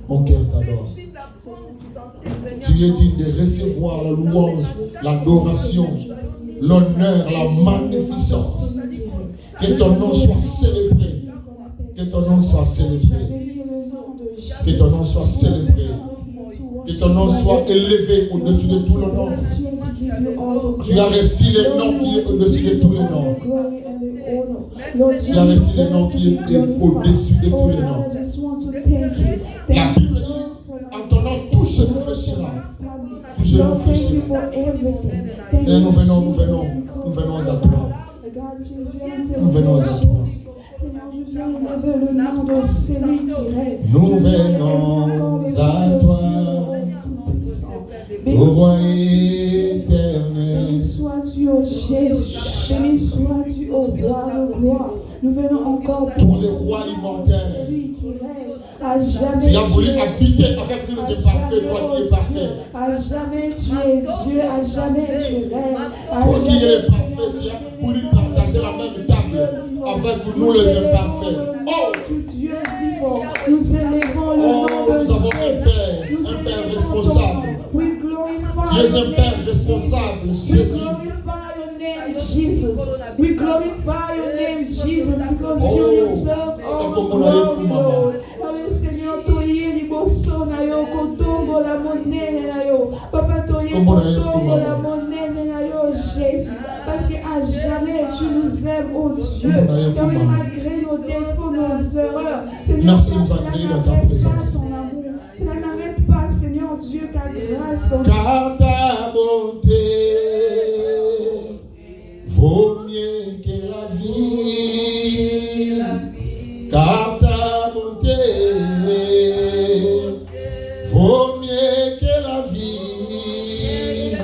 Mon cœur t'adore. Tu es digne de recevoir la louange, l'adoration, l'honneur, la magnificence. Que ton nom soit célébré. Que ton nom soit célébré. Que ton nom soit célébré. Que ton nom soit élevé au-dessus de tout le nom. Tu as reçu le nom qui est au-dessus de tous les noms. Tu as reçu le nom qui est au-dessus de tous les noms. La Bible dit, en ton nom, tout se nous fléchira. Tout se nous fléchira. Et nous venons à toi. Nous venons à toi. Nous venons à toi. Ô roi éternel. Béni sois-tu, ô Jésus. Béni sois-tu, ô roi de gloire. Nous venons encore pour le roi immortel. Tu as voulu habiter avec nous, c'est parfait, toi qui es parfait. À jamais tu es Dieu, à jamais tu règnes. Toi qui es parfait, tu as voulu partager la même table avec nous les imparfaits. Oh! Dieu vivant, nous élevons le nom de nous avons un Père responsable. Tu es un Père responsable, Jésus. Jesus. We glorify your name, Jesus, because you deserve all the glory, Lord. Seigneur, toye liboso na yo kotombo la monene na yo. Papa toye kotombo la monene na yo, Jésus. Parce qu'à jamais tu nous aimes, oh Dieu. Et malgré nos défauts, nos erreurs, Seigneur, merci de nous accueillir dans ta présence. Cela n'arrête pas, Seigneur Dieu, ta grâce. Car ta bonté vaut mieux que la vie, car ta bonté vaut mieux que la vie.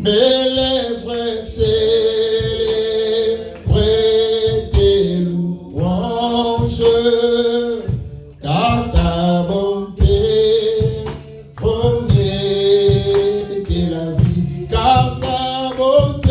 Mes lèvres célèbrent tes louanges, car ta bonté vaut mieux que la vie, car ta bonté.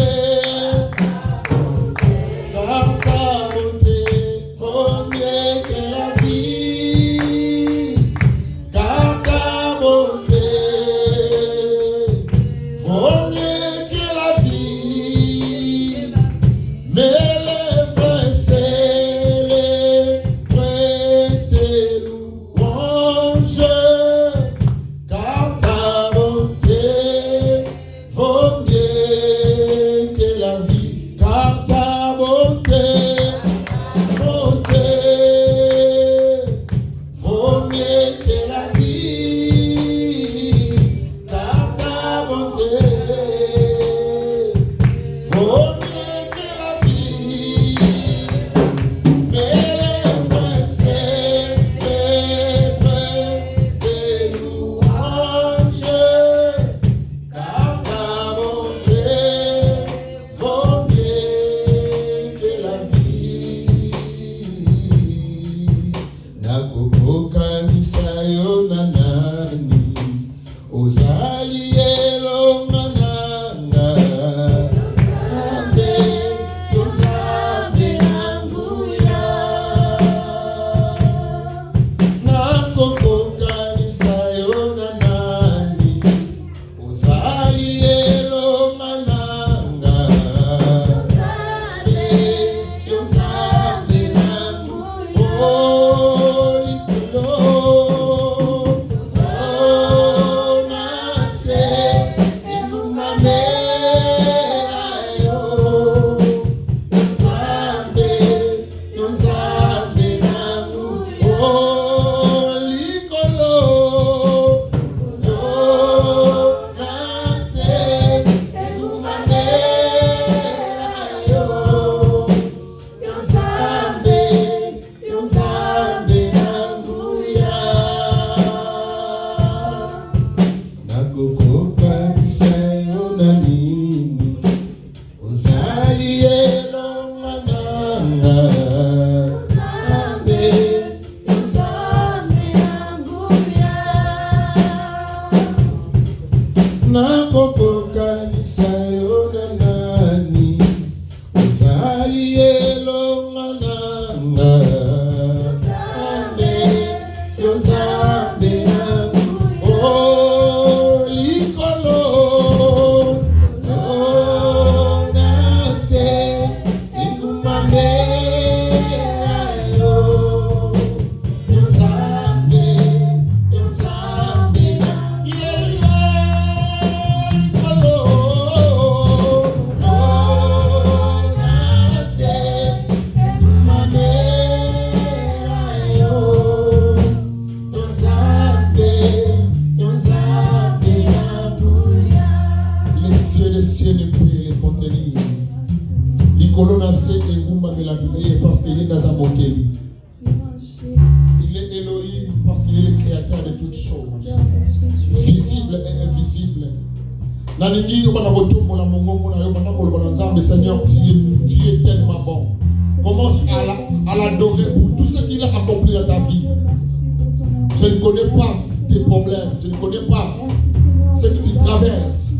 créateur de toutes choses, visible et invisible. Seigneur, tu es tellement bon. Commence à l'adorer pour tout ce qu'il a accompli dans ta vie. Je ne connais pas tes problèmes, je ne connais pas ce que tu traverses.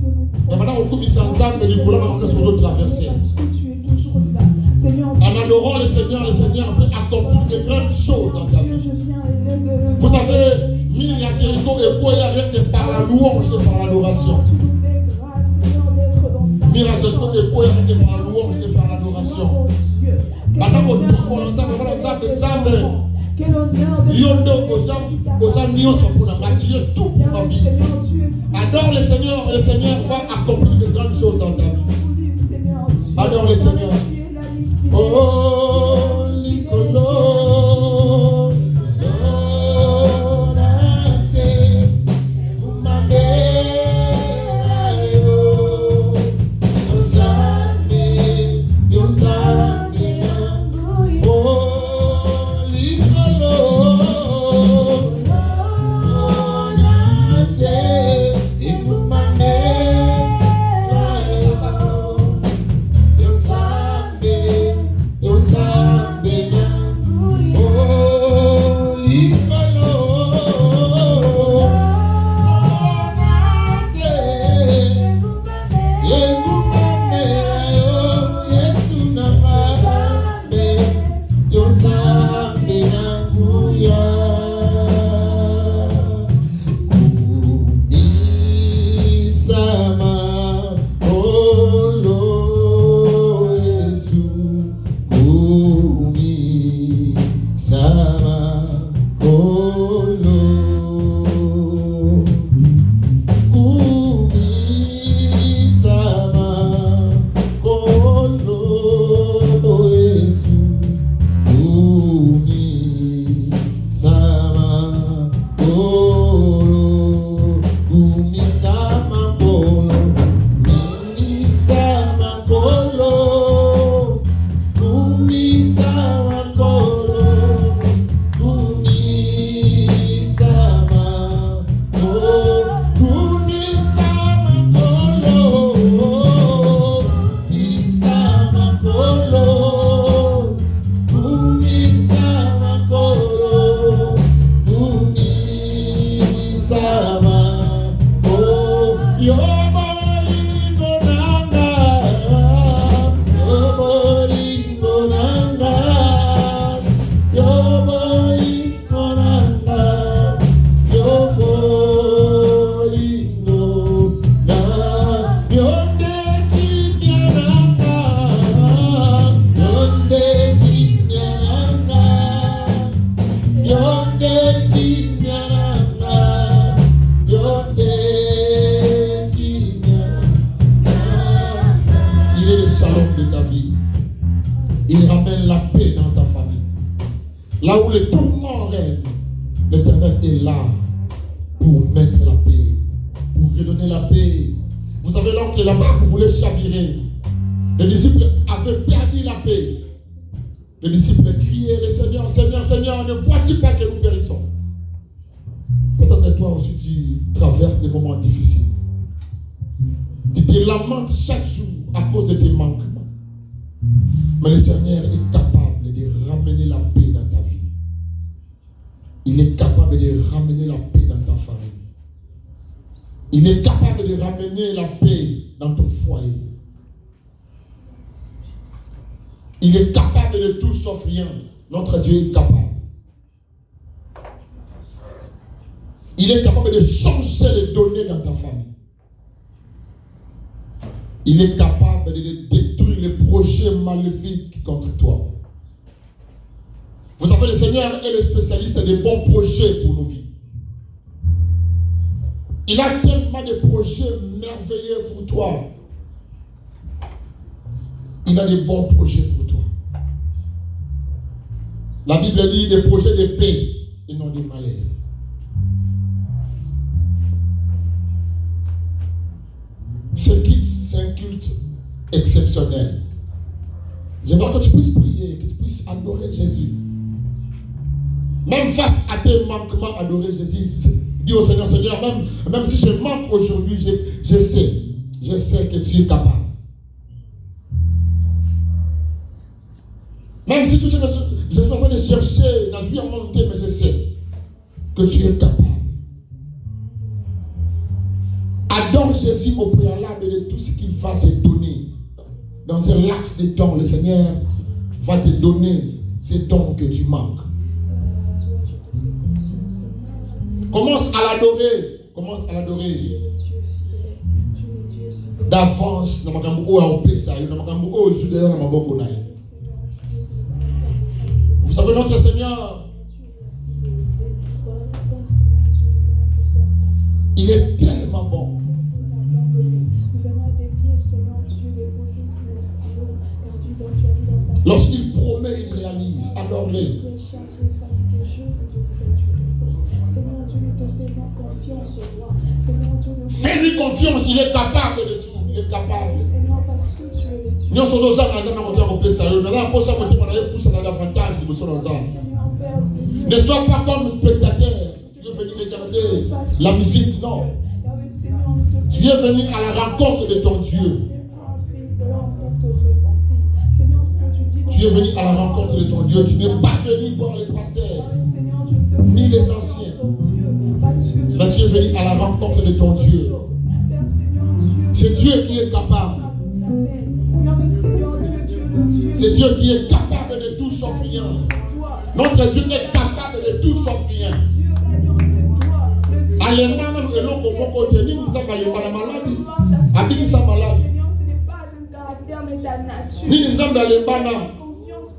Mais maintenant, on commence ensemble, mais nous allons traverser. En adorant le Seigneur peut accomplir de grandes choses dans ta vie. Vous savez, Mille à Jéricho et Boya rien que par la louange et par l'adoration. Mille à Jéricho et Boya rien que par la louange et par l'adoration. Maintenant, on entend tout pour ma vie. Adore le Seigneur et le Seigneur va accomplir de grandes choses dans ta vie. Adore le Seigneur. Oh, Nicolo, Là où les tourments règnent, l'Éternel est là pour mettre la paix, pour redonner la paix. Vous savez, lorsque la barque voulait chavirer, les disciples avaient perdu la paix. Les disciples criaient, le Seigneur, Seigneur, Seigneur, ne vois-tu pas que nous périssons? Peut-être que toi aussi tu traverses des moments difficiles. Tu te lamentes chaque jour à cause de tes manquements. Mais le Seigneur est capable de ramener la paix dans ta vie. Il est capable de ramener la paix dans ta famille. Il est capable de ramener la paix dans ton foyer. Il est capable de tout sauf rien. Notre Dieu est capable. Il est capable de changer les données dans ta famille. Il est capable de détruire les projets maléfiques contre toi. Vous savez, le Seigneur est le spécialiste des bons projets pour nos vies. Il a tellement de projets merveilleux pour toi. Il a des bons projets pour toi. La Bible dit des projets de paix et non de malheur. C'est un culte exceptionnel. J'aimerais que tu puisses prier, que tu puisses adorer Jésus. Même face à tes manquements, adorer Jésus. Dis au Seigneur, Seigneur, même si je manque aujourd'hui, je sais que tu es capable. Même si tout ce que je suis en train de chercher, dans une montée, mais je sais que tu es capable. Adore Jésus au préalable de tout ce qu'il va te donner. Dans un laps de temps, le Seigneur va te donner ces dons que tu manques. Commence à l'adorer. Commence à l'adorer. D'avance, dans ma cambo au Pessa, dans ma cambo au Judéa, dans ma bokonaï. Vous savez, notre Seigneur, il est tellement bon. Lorsqu'il promet, il réalise. Adore-le. Fais-lui confiance, il est capable de tout. Il est capable. Nous sommes aux hommes, ne sois pas comme spectateur. Tu veux venir regarder la musique, non. Tu es venu à la rencontre de ton Dieu. Tu es venu à la rencontre de ton Dieu. Tu n'es pas venu voir les pasteurs, ni les anciens. Mais tu es venu à la rencontre de ton Dieu. C'est Dieu qui est capable. C'est Dieu qui est capable de tout sauf rien. Notre Dieu est capable de tout sauf rien. Allemana nous eloko moko teni mutaka lembana maladi. Abiki sa maladi. Ni nzamba lembana.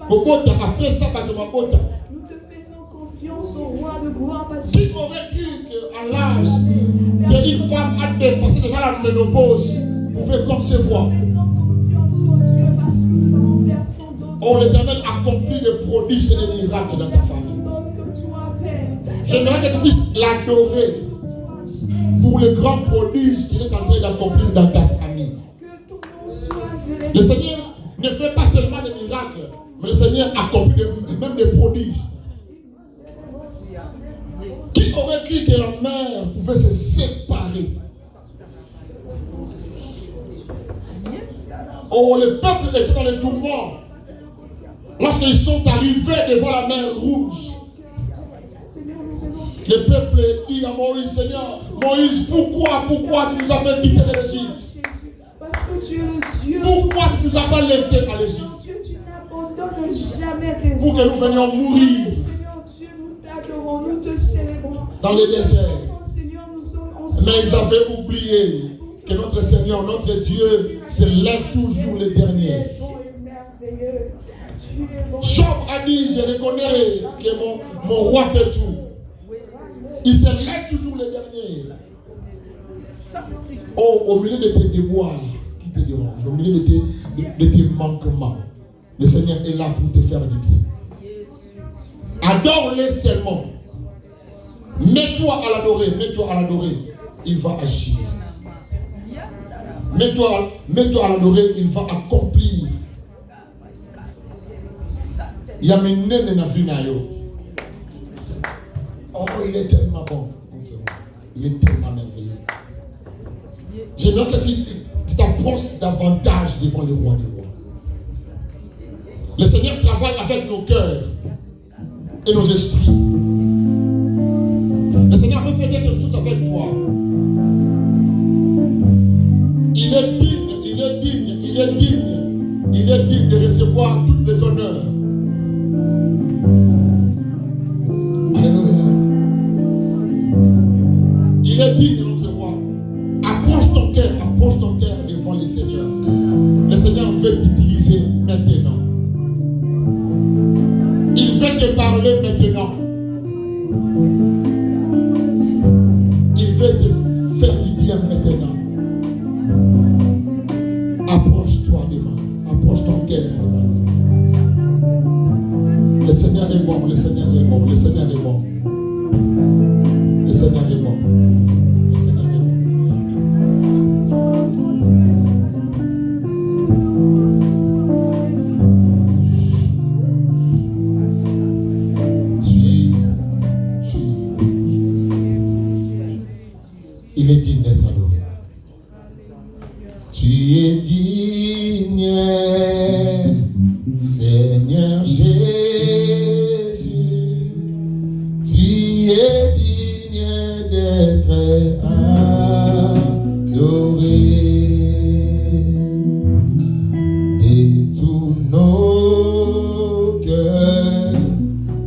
Kokota apesa bato makota. Nous te faisons confiance au roi de gloire parce que Qui aurait cru qu'à l'âge qu'une femme a dépassé déjà la ménopause pouvait concevoir? Oh, l'Éternel accomplit des prodiges et des miracles dans ta famille. J'aimerais que tu puisses l'adorer pour le grand prodige qu'il est en train d'accomplir dans ta famille. Le Seigneur ne fait pas seulement des miracles, mais le Seigneur accomplit même des prodiges. Qui aurait cru que la mer pouvait se séparer? Oh, le peuple était dans les tourments. Lorsqu'ils sont arrivés devant la mer rouge, le peuple dit à Moïse, Seigneur, Moïse, pourquoi tu nous as fait quitter l'Égypte? parce que tu es le Dieu. Pourquoi tu nous as pas laissé à l'Égypte? Dieu, tu n'abandonnes jamais tes Pour que nous venions mourir Seigneur Dieu, nous t'adorons, nous te célébrons. dans le désert. Seigneur, nous sommes Mais ils avaient oublié que notre Seigneur, notre Dieu, se lève toujours le dernier. Job a dit, je reconnais que mon roi fait tout. Il se lève toujours le dernier. Oh, au milieu de tes déboires qui te dérangent, au milieu de tes manquements, le Seigneur est là pour te faire du bien. Adore-le seulement. Mets-toi à l'adorer, il va agir. Mets-toi à l'adorer, il va accomplir. Oh, il est tellement bon. Il est tellement merveilleux. J'aimerais que tu t'approches davantage devant le roi des rois. Le Seigneur travaille avec nos cœurs et nos esprits. Le Seigneur veut faire quelque chose avec toi. Il est digne de recevoir toutes les honneurs. Alléluia. Il est digne de notre roi. Approche ton cœur devant le Seigneur. Le Seigneur veut t'utiliser maintenant. Il veut te parler maintenant. Il veut te faire du bien maintenant. Approche-toi devant. Approche ton cœur devant. Le Seigneur est bon, le Seigneur est bon, le Seigneur est bon. Le Seigneur est bon. Le Seigneur est bon. Tu Il est digne d'être adoré. Tu es digne, Seigneur Jésus. Tu es digne d'être adoré. Et tous nos cœurs,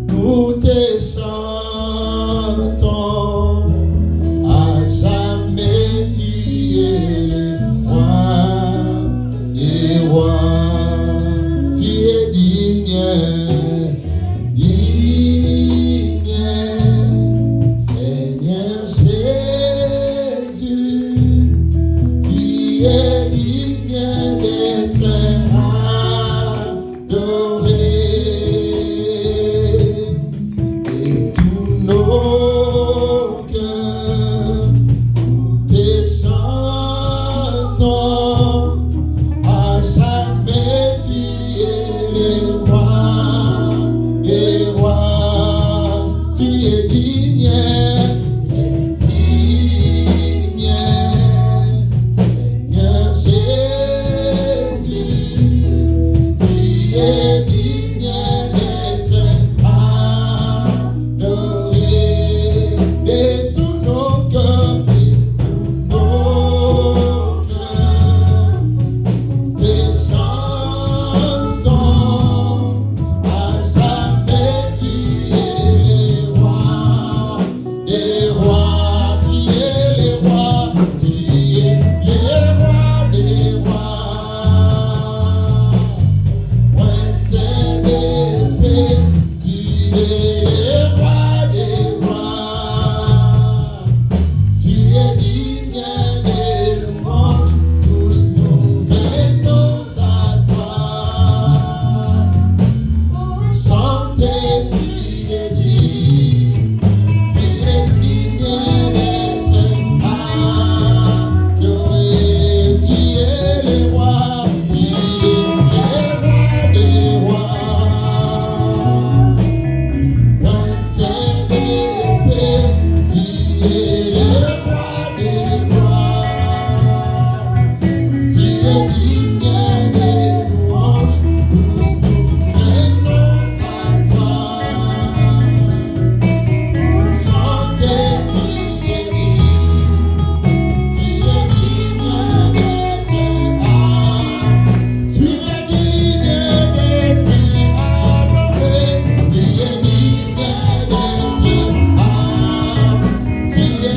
nous te chantons. À jamais tu es le roi des rois. Tu es digne, digne, Seigneur Jésus. Tu es digne d'être adoré. Et tous nos cœurs, nous te chantons. À jamais tu es le roi des rois. Tu es digne, Seigneur Jésus. Tu es digne d'être adoré. De tous nos cœurs, te chantons. À jamais tu es le roi des rois. Tu es le roi, tu es le roi des rois. Prince de paix, tu es le roi des rois. Tu es digne des louanges, tous nous venons à toi. Chantez, tu es digne d'être adoré. Tu es le roi, tu es le roi des rois. Prince de paix, tu es le roi des rois. Tu es digne des louanges, tous nous venons à toi. Chantez, tu es digne d'être adoré. Tu es digne d'être adoré. Tu es digne d'être adoré. Tu es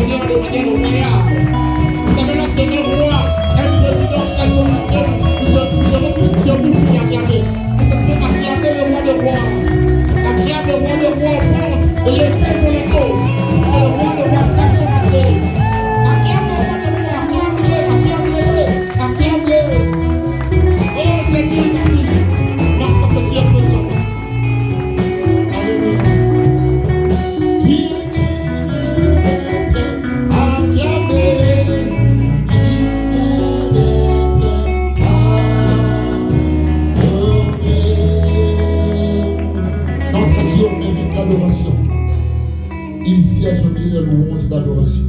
Seigneur de manière royale. Vous savez, lorsque un roi, un président fait son entrée, nous serons tous debout pour l'acclamer. Est-ce que tu peux acclamer le roi de rois? Acclame le roi de rois, prends le tête pour le dos. Que le roi de rois fasse son entrée. Acclame le roi de rois, acclame-le, acclame-le, acclame-le. Oh Jésus, merci. Merci parce que tu es présent. Alléluia. L'adoration. Il siège au milieu de louanges d'adoration.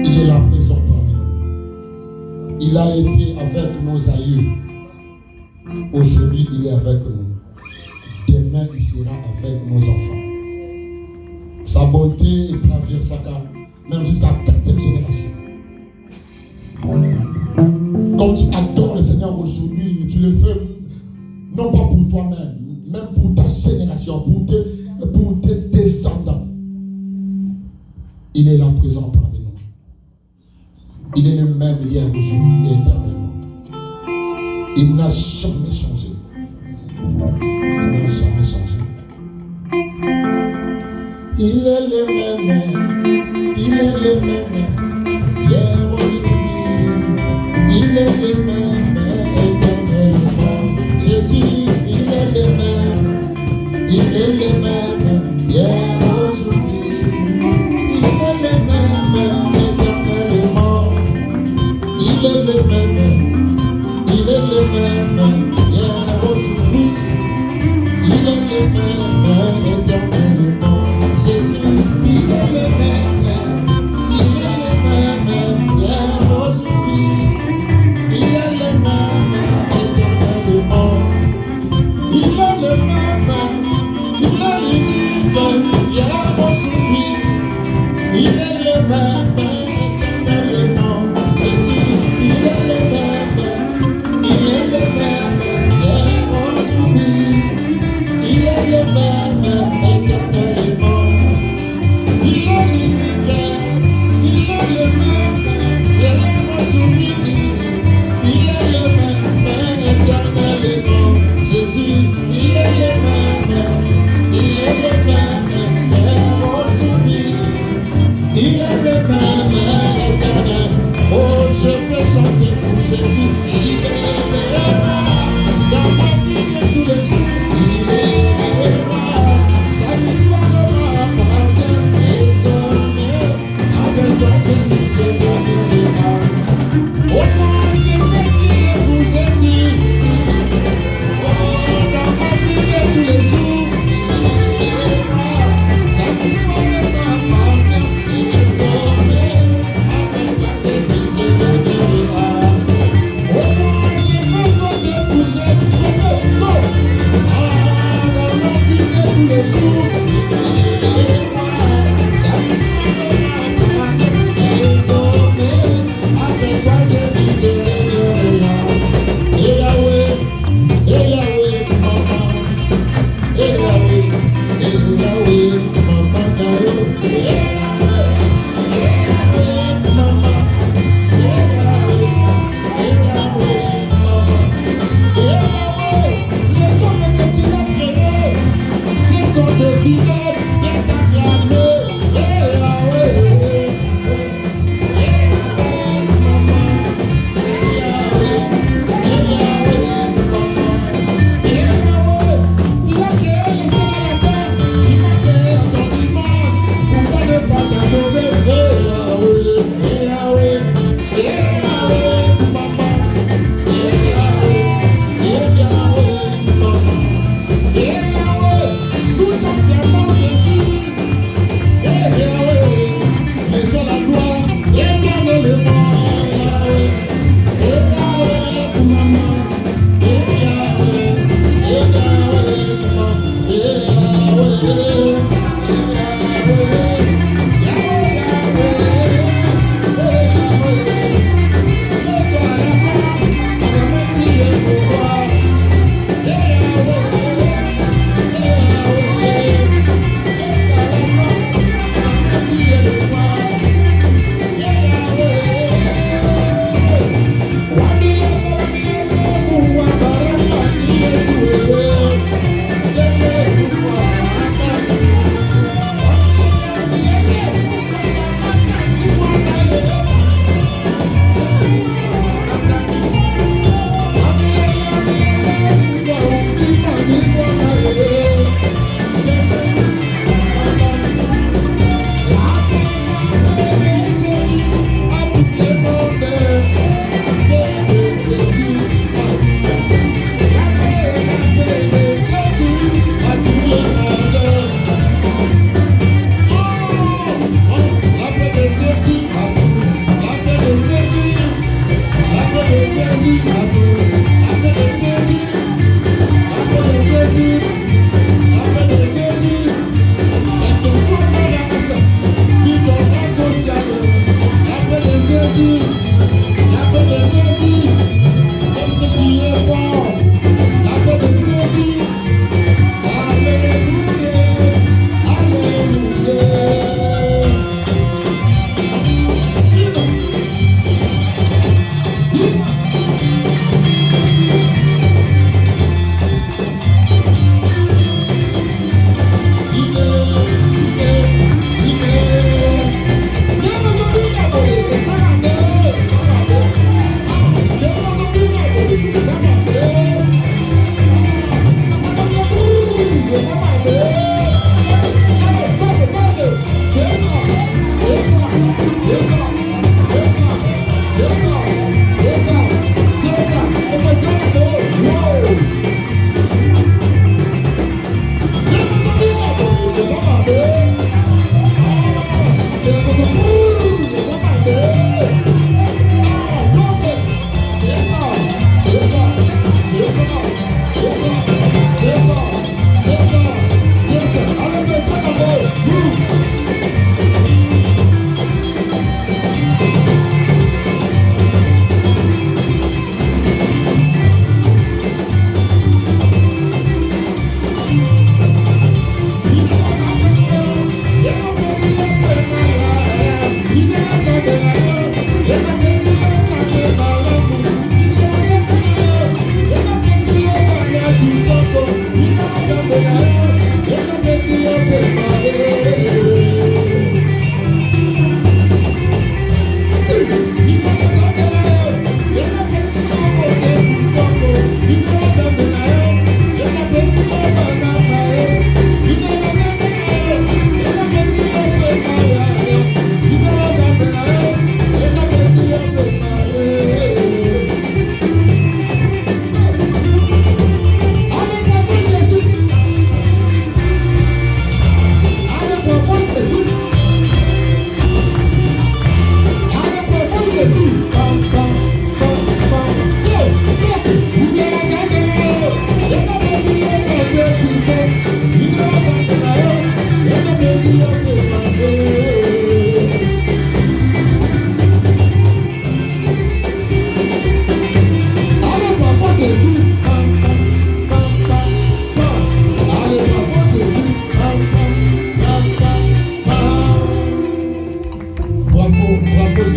Il est là présent parmi nous. Il a été avec nos aïeux. Aujourd'hui, il est avec nous. Demain, il sera avec nos enfants. Sa bonté traversera même jusqu'à la 4e génération. Comme tu adores le Seigneur aujourd'hui, tu le fais non pas pour toi-même, même pour ta génération, pour tes descendants. Il est là présent parmi nous. Il est le même hier, aujourd'hui et éternellement. Il n'a jamais changé. Il n'a jamais changé. Il est le même. Il est le même. Hier, aujourd'hui. Il est le même éternellement. Jésus, il est le même. Il est le même. Hier, aujourd'hui. Il est le même éternellement. Il est le même. Il est le même. Hier, aujourd'hui. Il est le même éternellement. Jésus, il est le même. Il est le même. Hier, aujourd'hui. Il est le même éternellement. Il est le même. Il est l'unique. Hier, aujourd'hui. Il est le même éternellement. Jésus, il est le même. Il est le même. Hier, aujourd'hui. Il est le même éternellement. Il est l'unique. Il est le même. Hier, aujourd'hui. Il est le même éternellement. Jésus, il est le même. Il est le même. Hier, aujourd'hui. Il est le même éternel. Oh, je veux chanter pour Jésus. Il est le roi. Dans ma vie de tous les jours. Il est le roi. Sa victoire m'appartient. Désormais, avec toi, Jésus, je donnerai. Oh, moi, je veux crier pour Jésus. Oh, dans ma vie de tous les jours. Il est le roi. Sa victoire m'appartient. Désormais, avec toi, Jésus, je donnerai. Oh, moi, je veux chanter pour Jésus. Je veux chanter. Dans ma vie de tous les jours. Il est le roi. Sa victoire m'appartient. Désormais, avec toi, Jésus, je donnerai. Et Yahweh, maman. Et Yahweh, maman. Et Yahweh, maman. Et Yahweh, maman. Et Yahweh, les hommes que tu as créés, ce sont décidés de t'acclamer. Et Yahweh, maman. Et Yahweh, maman. Et Yahweh, tu as créé les cieux et la terre, tu as créé ton image pour pas ne pas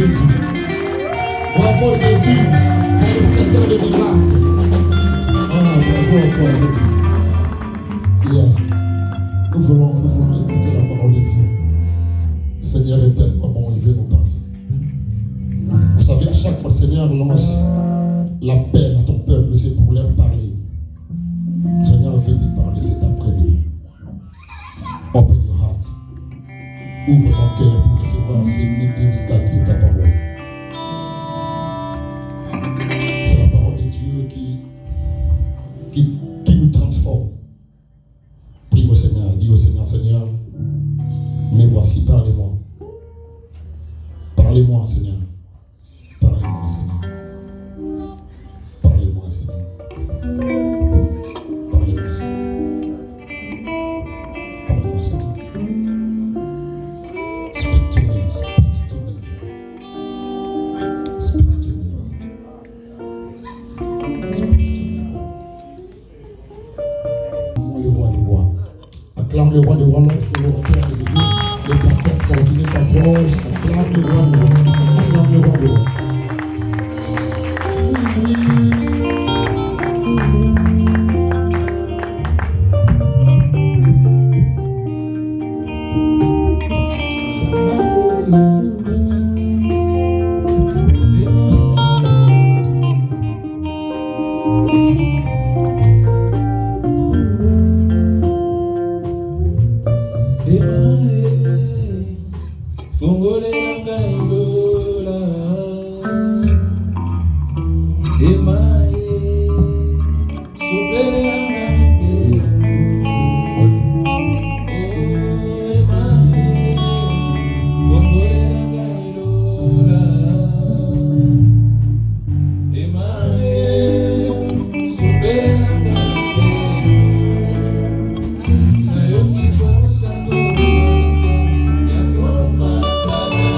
Jésus. Bravo Jésus, manifesteur de miracles. Ah, bravo à toi Jésus. Yeah. Nous voulons écouter la parole de Dieu. Le Seigneur est tellement bon, il veut nous parler. Vous savez, à chaque fois le Seigneur lance l'appel à ton peuple, c'est pour leur parler. Le Seigneur veut te parler cet après-midi. Open your heart. Ouvre ton cœur pour recevoir ces minutes délicates qui est ta parole. C'est la parole de Dieu qui nous transforme. Prie au Seigneur, dis au Seigneur, Seigneur, me voici, parlez-moi. Parlez-moi, Seigneur. Parlez-moi, Seigneur. Parlez-moi, Seigneur. Parlez-moi, Seigneur. Parlez-moi, Seigneur. Speak to me, speak to me. Speak to me. Speak to me. Le roi des rois. Acclame le roi des rois, lorsque le roi des rois, le pasteur fortuné s'approche. Acclame le roi des rois. Acclame le roi des rois. Thank you.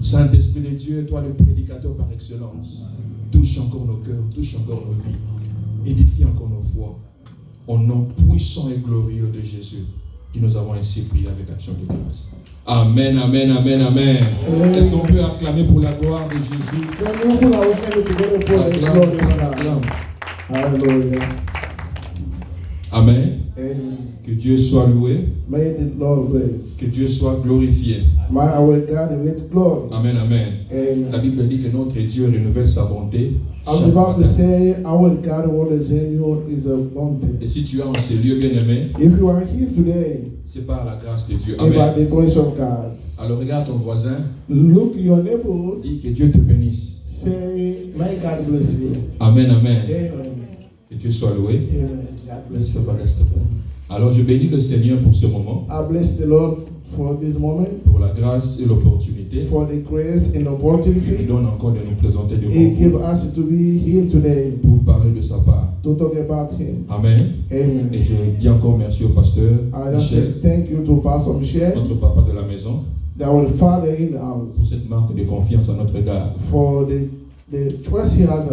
Saint-Esprit de Dieu, toi le prédicateur par excellence, touche encore nos cœurs, touche encore nos vies, édifie encore nos foi, au nom puissant et glorieux de Jésus, qui nous avons ainsi prié avec action de grâce. Amen, amen, amen, amen. Est-ce qu'on peut acclamer pour la gloire de Jésus? Acclame. Hallelujah. Amen. Amen. Que Dieu soit loué. May the Lord bless. Que Dieu soit glorifié. My our God with glory. Amen, amen. Amen. La Bible dit que notre Dieu renouvelle sa bonté. As the Bible say, our God what is in you is a bounty. Et si tu es en ce lieu, bien-aimé, If you are here today, c'est par la grâce de Dieu. it's by Amen. the grace of God. Alors regarde ton voisin, Look your neighbor. dis que Dieu te bénisse. Say, my God bless you. Amen, amen. Amen. Que Dieu soit loué. Amen. God bless Merci, you. Papa, reste bon. Alors je bénis le Seigneur pour ce moment, I bless the Lord for this moment, pour la grâce et l'opportunité for the grace and qu'il nous opportunity donne encore de nous présenter devant He give vous us to be here today pour parler de sa part. to talk about Him. Amen. Amen. Et je dis encore merci au pasteur I just say Michel, thank you to Pastor Michel, notre papa de la maison, our father in the pour house, cette marque de confiance à notre égard. for the trust he has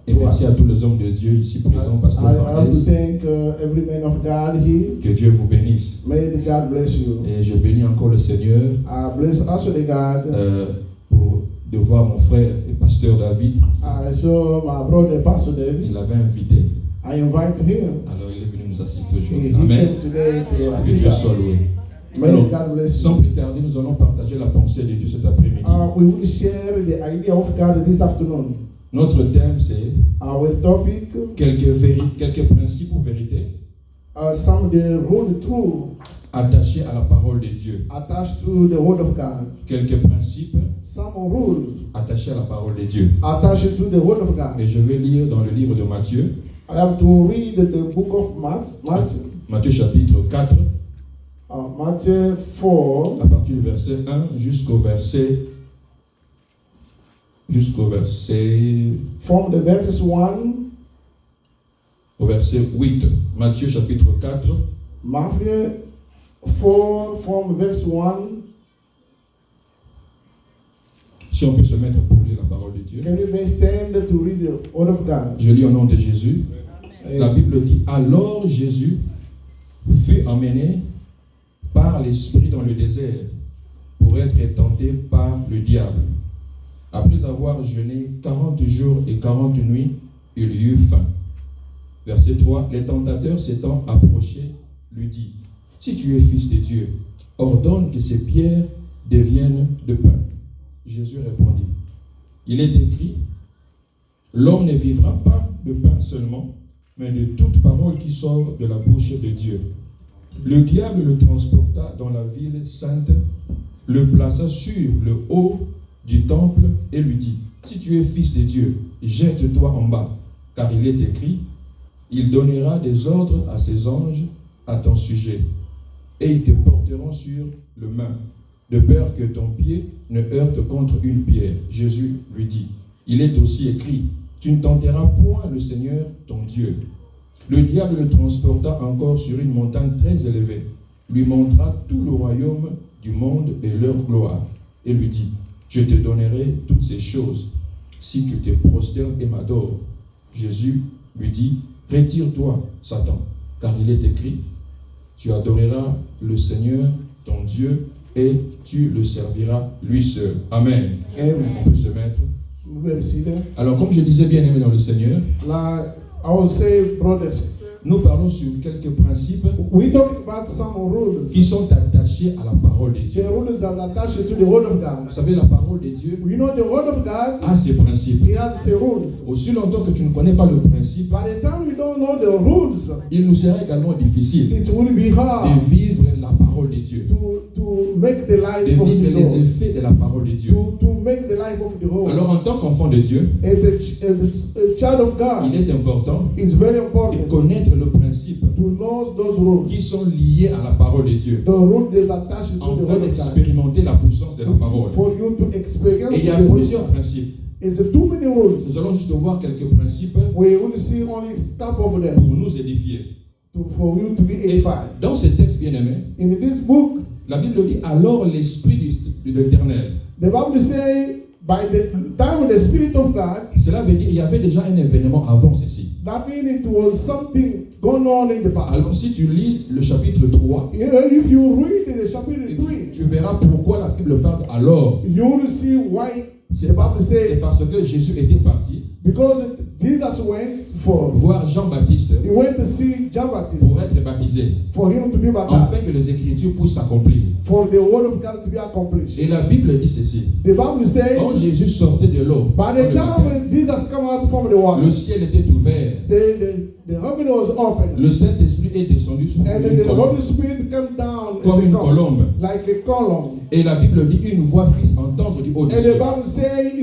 Et to merci us. à tous les hommes de Dieu ici présents, pasteur I have to Fernandez. thank every man of God here. Que Dieu vous bénisse. May the God bless you. Et je bénis encore le Seigneur I bless also the God. pour de voir mon frère et pasteur David. I saw my brother Pastor Je David. l'avais invité, I invite him. alors il est venu nous assister He aujourd'hui. came Amen. today to Que assist Dieu us. soit loué. May Alors, God bless sans you. plus tarder, nous allons partager la pensée de Dieu cet après-midi. We will share the idea of God this afternoon. Notre thème, c'est Our topic, quelques principes ou vérités some of the road through attachés à la parole de Dieu. attached to the word of God. Quelques principes Some rules attachés à la parole de Dieu. attached to the word of God. Et je vais lire dans le livre de Matthieu, I have to read the book of Matthew, Matthieu chapitre 4, Matthew 4, à partir du verset 1 jusqu'au verset from the verses 1, au verset 8. Matthieu chapitre 4, Matthew 4, from verse 1. si on peut se mettre pour lire la parole de Dieu. Can you please stand to read the word of God? Je lis au nom de Jésus. La Bible dit, alors Jésus fut emmené par l'Esprit dans le désert pour être tenté par le diable. Après avoir jeûné 40 jours et 40 nuits, il eut faim. Verset 3, les tentateurs s'étant approchés, lui dit, si tu es fils de Dieu, ordonne que ces pierres deviennent de pain. Jésus répondit, il est écrit, l'homme ne vivra pas de pain seulement, mais de toute parole qui sort de la bouche de Dieu. Le diable le transporta dans la ville sainte, le plaça sur le haut du temple et lui dit, si tu es fils de Dieu, jette-toi en bas, car il est écrit, il donnera des ordres à ses anges à ton sujet, et ils te porteront sur le main, de peur que ton pied ne heurte contre une pierre. Jésus lui dit, il est aussi écrit, tu ne tenteras point le Seigneur ton Dieu. Le diable le transporta encore sur une montagne très élevée, lui montra tout le royaume du monde et leur gloire, et lui dit, je te donnerai toutes ces choses, si tu te prosternes et m'adores. Jésus lui dit, retire-toi, Satan, car il est écrit, tu adoreras le Seigneur, ton Dieu, et tu le serviras lui seul. Amen. Amen. On peut se mettre. Vous pouvez me citer. Alors, comme je disais, bien aimé dans le Seigneur, Like I would say, brothers, nous parlons sur quelques principes we talking about some rules. qui sont attachés à la parole de Dieu. The rules that are attached to the word of Vous God. savez, la parole de Dieu You know, the word of God, a ses principes. He has the rules. Aussi longtemps que tu ne connais pas le principe, By the time you don't know the rules, il nous sera également difficile it will be hard de vivre la parole de Dieu, to make the de life of vivre the les Lord. effets de la parole de Dieu. To make the life of the Lord. Alors, en tant qu'enfant de Dieu, And a child of God, il est important it's very de important connaître le principe to know those rules. qui sont liés à la parole de Dieu, The rule that attached to the afin word of God. d'expérimenter la puissance de la parole. For you to experience Et il y a the plusieurs principes. It's too many rules. Nous allons juste voir quelques principes We only see only step of pour them nous édifier. for you to be Et edified. dans ce texte bien-aimé, In this book, la Bible dit, alors l'Esprit de l'Éternel. the Bible say, by the time of the Spirit of God, Cela veut dire qu'il y avait déjà un événement avant ceci. that means it was something going on in the past. Alors si tu lis le chapitre 3, If you read in the chapter et 3, tu verras pourquoi la Bible parle alors. you will see why the C'est Bible says, parce que Jésus était parti because Jesus went for, voir Jean-Baptiste he went to see John Baptist pour être baptisé, for him to be afin baptized, que les Écritures puissent s'accomplir. for the word of God to be accomplished. Et la Bible dit ceci. The Bible says, Quand Jésus sortait de l'eau, by the time Jesus come out from the water, le ciel était ouvert. the heaven was open, Le Saint-Esprit est descendu sur and une the colombe, Holy Spirit came down comme as une a colombe. like a column. Et la Bible dit une voix fit entendre du haut du And the ciel. Bible says,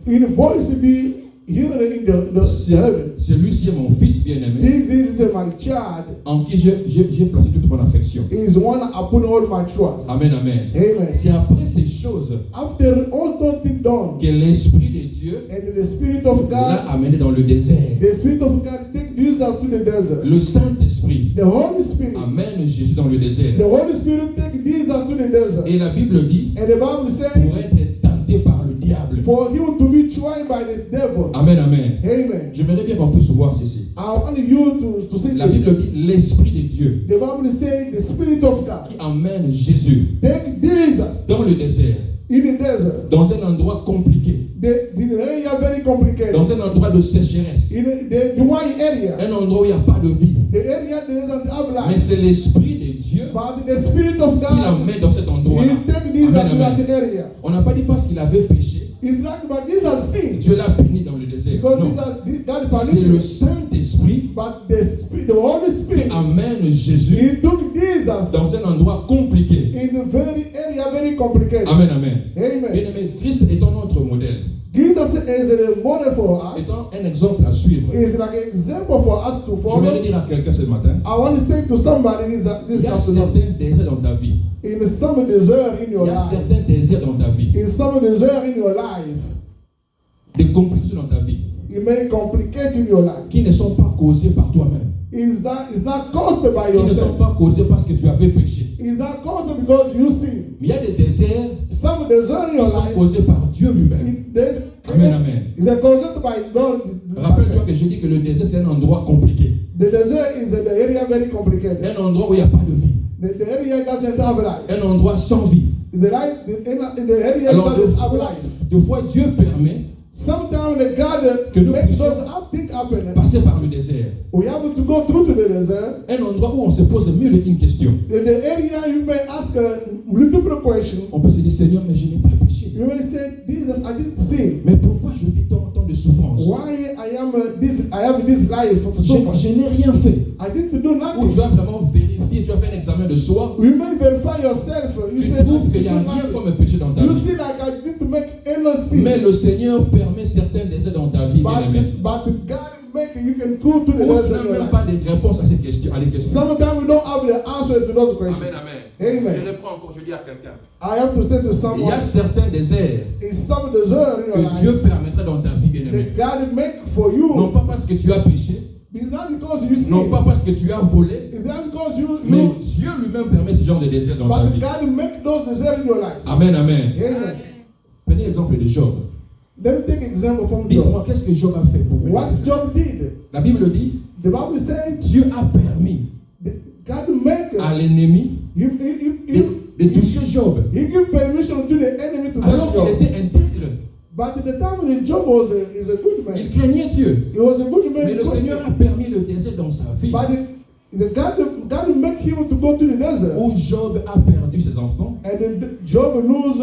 in a voice be heard in the heaven. Celui-ci est mon fils bien-aimé, This is my child, en qui j'ai placé toute mon affection. is one upon all my trust. Amen, amen. Amen. C'est après ces choses After all those things done, que l'Esprit de Dieu and the Spirit of l'a God, amené dans le désert. the Spirit of God take Jesus to the desert. Le Saint-Esprit The Holy Spirit, amène Jésus dans le désert. the Holy Spirit take Jesus to the desert. Et la Bible dit, And the Bible says, pour être tenté par le diable. for him to be tried by the devil. Amen, amen. Amen. J'aimerais bien qu'on puisse voir ceci. I want you to see La this. Bible dit l'Esprit de Dieu The Bible says the Spirit of God qui amène Jésus take Jesus dans le désert, in the desert. dans un endroit compliqué, The area very complicated. dans un endroit de sécheresse, In the dry area. un endroit où il n'y a pas de vie. The area that doesn't have Mais life. c'est l'Esprit de Dieu But the Spirit of qui God, l'amène dans cet endroit-là. He take Jesus Amen, to that amen. area. On n'a pas dit parce qu'il avait péché, It's like, but Jesus sinned. Dieu l'a puni dans le désert. Because Non, God c'est le punished. Saint-Esprit But the Holy qui Spirit, amène Jésus He took Jesus dans un endroit compliqué. in a very area very complicated. Amen, amen. Amen. Bien-aimé, Christ étant notre modèle, Jesus is a model for us. étant un exemple à suivre. Is like an example for us to Je voudrais follow. dire à quelqu'un ce matin, I want to say to somebody this il y a afternoon. certains désirs dans ta vie. In some desert in your Il y a life, certains désirs dans ta vie, in some desert in your life, des complications dans ta vie, it may complicate in your life. qui ne sont pas causées par toi-même, It's not caused by qui ne sont yourself. pas causées parce que tu avais péché. It's not caused because you sin. Mais il y a des désirs Some desert in qui your sont life, causés par Dieu lui-même. Amen, amen. It's caused by God. Rappelle-toi que je dis que le désert c'est un endroit compliqué, The desert is an area very complicated. un endroit où il n'y a pas de vie, The area doesn't have life. un endroit sans vie. The area Alors doesn't have life. deux fois Dieu permet Sometimes the God Que nous makes puissions those things happen. de passer par le désert, We have to go through to the desert. un endroit où on se pose mieux une question. In the area, you may ask a multiple question. On peut se dire, Seigneur, mais je n'ai pas péché. You may say, Jesus, I didn't sin. Mais pourquoi je vis tant de souffrance? Why I have this life of Je suffering? n'ai rien fait. I didn't do Ou nothing. tu as vraiment vérifié, tu as fait un examen de soi. You may verify yourself. You Tu say, trouves I qu'il n'y a didn't do rien nothing. comme péché dans ta You vie. see, like I didn't make any sin. Mais le Seigneur permet certains désirs dans ta vie, bien-aimé. But God make you can go to the Ou tu desert n'as in your même life. pas de réponse à ces questions. Sometimes we don't have the answer to those questions. Amen, amen. Amen. Je reprends encore, je dis à quelqu'un. I have to say to Il y someone, a certains déserts in some desert in your que Dieu life, permettra dans ta vie, bien-aimé. that God make for you. Non pas parce que tu as péché, It's not because you sin. non pas parce que tu as volé, It's not because you mais Dieu lui-même permet ce genre de désert dans ta but vie. God make those desert in your life. Amen, amen. Amen. Prenez l'exemple de Job. Let me take an example from Dites-moi, Job. qu'est-ce que Job a fait pour What bénéficier? Job did, La Bible dit, the Bible says, Dieu a permis God make à l'ennemi he de toucher Job give permission to the enemy to alors touch qu'il Job. était intègre. But at the time when Job was is a good Il man, craignait Dieu. he was a good man. Mais le Seigneur a permis le désert dans sa vie But God make him to go to the desert, où Job a perdu ses enfants, and then Job lose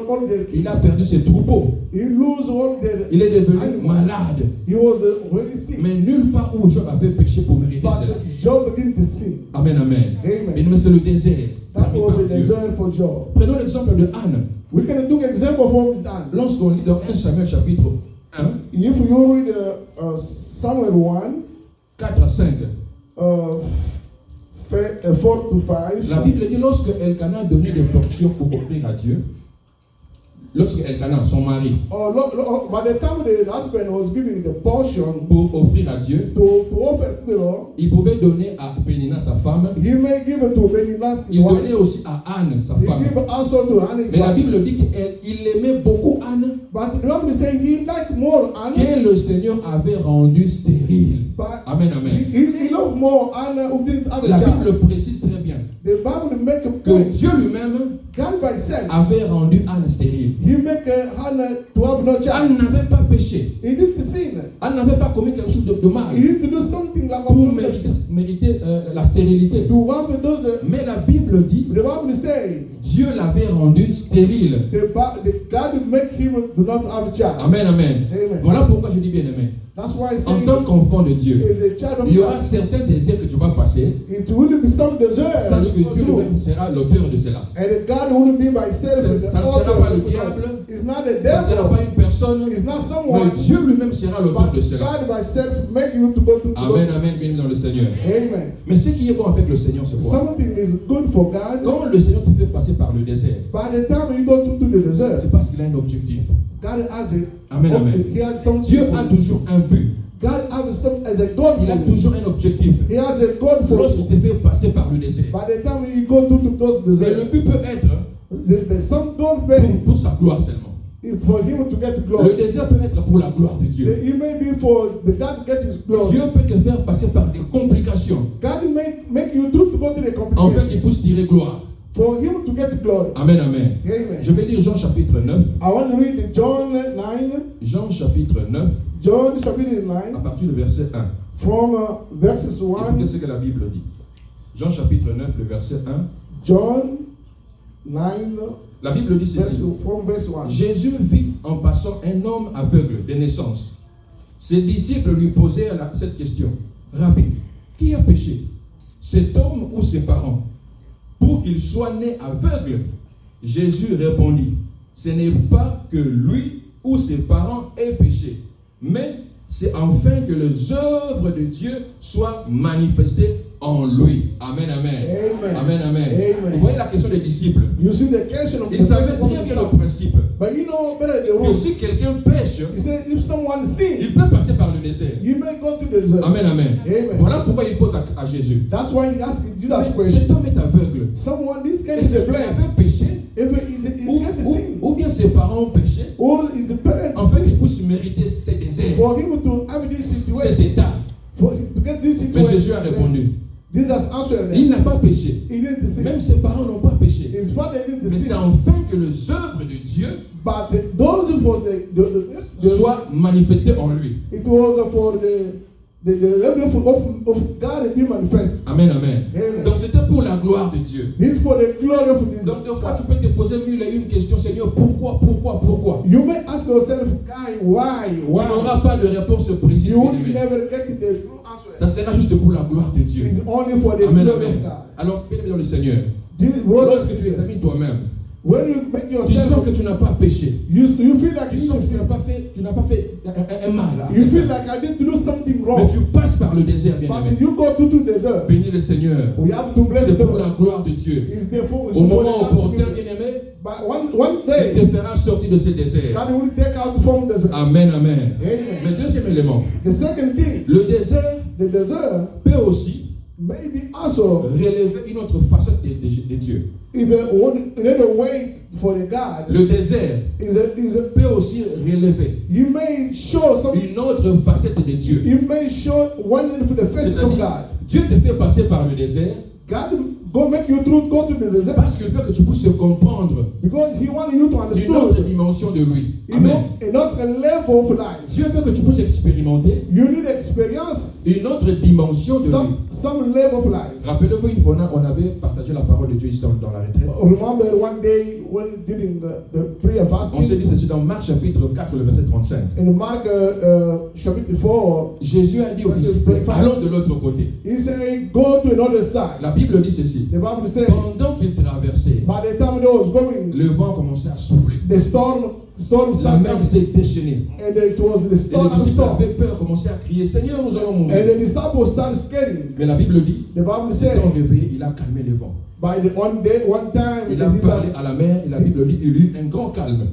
all the il a perdu ses troupeaux, he lose all the. il est devenu animals. malade. He was really sick. Mais nulle part où Job avait péché pour mériter cela. But Job didn't sin. Amen, amen. Amen. Et mais c'est le désert. That permis was par the Dieu. desert for Job. Prenons l'exemple de Anne. We can do example from that. Lorsqu'on lit dans 1 Samuel chapitre 1, If you read Samuel 1, 4 à 5, 4 to 5, la Bible dit lorsque Elkanah donnait des portions pour offrir à Dieu, lorsque Elkanah, son mari, by the time the husband was giving the portion pour offrir à Dieu, to offer to the Lord, il pouvait donner à Pénina, sa femme, he may give it to Benina's il wife. donnait aussi à Anne, sa He femme. give also to Anna's Mais la wife. Bible dit qu'il aimait beaucoup Anne, But the Bible says he liked more Anna. que le Seigneur avait rendue stérile. But Amen, amen. he loved more Anna who didn't have a La child. Bible précise très bien The Bible make a que point. Dieu lui-même God by himself, avait rendu Anne stérile. he make Hannah to have no child. Anne n'avait pas péché. He didn't sin. Anne n'avait pas commis quelque chose de mal He needed to do something like pour a mériter la stérilité. to have those. Mais la Bible dit The Bible says Dieu l'avait rendu stérile. the God make him do not have a child. Amen, amen. Amen. Voilà pourquoi je dis bien aimé. That's why I En say tant qu'enfant de Dieu, is a child of il y aura God. certains désirs que tu vas passer. It will be some desert. Sache que Dieu lui-même sera l'auteur de cela. And God will be by himself. Ça ne sera pas le diable. It's not the Ça ne sera pas devil. une personne. It's not Mais someone. Dieu lui-même sera l'auteur But de cela. God by himself make you to go to Amen, amen, bien dans le Seigneur. Amen. Mais ce qui est bon avec le Seigneur, c'est quoi? Something is good for God. Quand le Seigneur te fait passer par le désert, By the time you go to the desert, c'est parce qu'il a un objectif. God has it. Amen, amen. He has something. Dieu for a you. toujours un but. God has some as a goal Il a for you. toujours un objectif. He has a goal for Lorsqu'il you. te fait passer par le désert. By the time you go to those Mais le deserts, but peut être some goal maybe pour sa gloire seulement. for him to get Le glory. désert peut être pour la gloire de Dieu. It may be for the God get his glory. Dieu peut te faire passer par des complications God make you to go to the afin complication qu'il puisse tirer gloire. for him to get glory. Amen, amen. Amen. Je vais lire Jean chapitre 9. I want to read John 9. Jean chapitre 9, John chapter à 9 partir du verset 1. from verses 1. Écoutez ce que la Bible dit. Jean chapitre 9, le verset 1. John 9 La Bible dit ceci. from verse 1. Jésus vit en passant un homme aveugle de naissance. Ses disciples lui posèrent cette question. Rabbi, qui a péché, cet homme ou ses parents, pour qu'il soit né aveugle? Jésus répondit, ce n'est pas que lui ou ses parents aient péché, mais c'est afin que les œuvres de Dieu soient manifestées en lui. Amen, amen. Amen. Amen, amen. Amen. Vous voyez la question des disciples. You see the question of Ils savaient très bien le principe. But you know better the Que rule. si quelqu'un pêche, He said if someone sins, il peut passer par le désert. you may go to the desert. Amen, amen. Amen. Voilà pourquoi il pose à Jésus. That's why he asked Jesus Cet question. homme est aveugle. Someone this guy Et is c'est a qu'il blind. avait péché, If he's got to sin, ou bien ses parents ont péché, or is a parent afin qu'il sin, puisse mériter ces déserts, for him to have this ces situation, états. for him to get this Mais situation. Jésus a répondu, Jesus answered il them. n'a pas péché. He didn't sin. Même ses parents n'ont pas péché. His father didn't Mais c'est sin. afin que les œuvres de Dieu But those who was the soient manifestées en lui. it was for the level of God to be manifest. Amen, amen. Amen. Donc c'était pour la gloire de Dieu. This is for the glory of the Donc des fois tu God. peux te poser mille et une questions, Seigneur, pourquoi? You may ask yourself, God, why? Tu n'auras pas de réponse précise. You will bien-aimé. never get the true Ça answer. sera juste pour la gloire de Dieu. It's only for the Amen, glory amen. of God. Alors, bien aimé dans le Seigneur, This brother, lorsque tu examines toi-même, When you make Tu sens yourself, que tu n'as pas péché. you feel like Tu sens que tu n'as pas fait un mal. à you feel quelqu'un. like I did to do something Mais wrong. tu passes par le désert, bien But aimé. you go to desert. Bénis le Seigneur. We have to bless C'est the pour la Lord. gloire de Dieu. It's the Au moment opportun, bien aimé, But one il day, te fera sortir de ce désert. God will take out from desert. Amen, amen. Amen. Mais deuxième élément, The second thing, le désert the desert peut aussi maybe also relever une autre facette de Dieu. is another way for the God. Le désert peut aussi relever You may show some. une autre facette de Dieu. You may show one of the faces of C'est-à-dire, God. Dieu te fait passer par le désert God go make you through go to the desert parce qu'il veut que tu puisses comprendre because He wants you to une autre understand dimension de lui. you Amen. know another level of life. Dieu veut que tu puisses expérimenter You need experience une autre dimension de lui. some level of life. Rappelez-vous, une fois, on avait partagé la parole de Dieu ici dans la retraite. Remember one day when during the prayer On s'est dit fasting ceci dans Marc chapitre 4, le verset 35. in Mark chapitre 4, Jésus a dit aux disciples, allons de l'autre côté. He said, "Go to another side." La Bible dit ceci. The Bible says, Pendant qu'ils traversaient, by the time they was going, le vent commençait à souffler. the storm La started mer coming, s'est déchaînée. and it was the Et les storm. disciples avaient peur, commençaient à crier, Seigneur, nous allons And mourir. the disciples started scaring. Mais la Bible dit, The Bible étant says, réveillé, il a calmé le vent. by the one time, Il a parlé à la mer et la Bible dit, il eut un grand calme.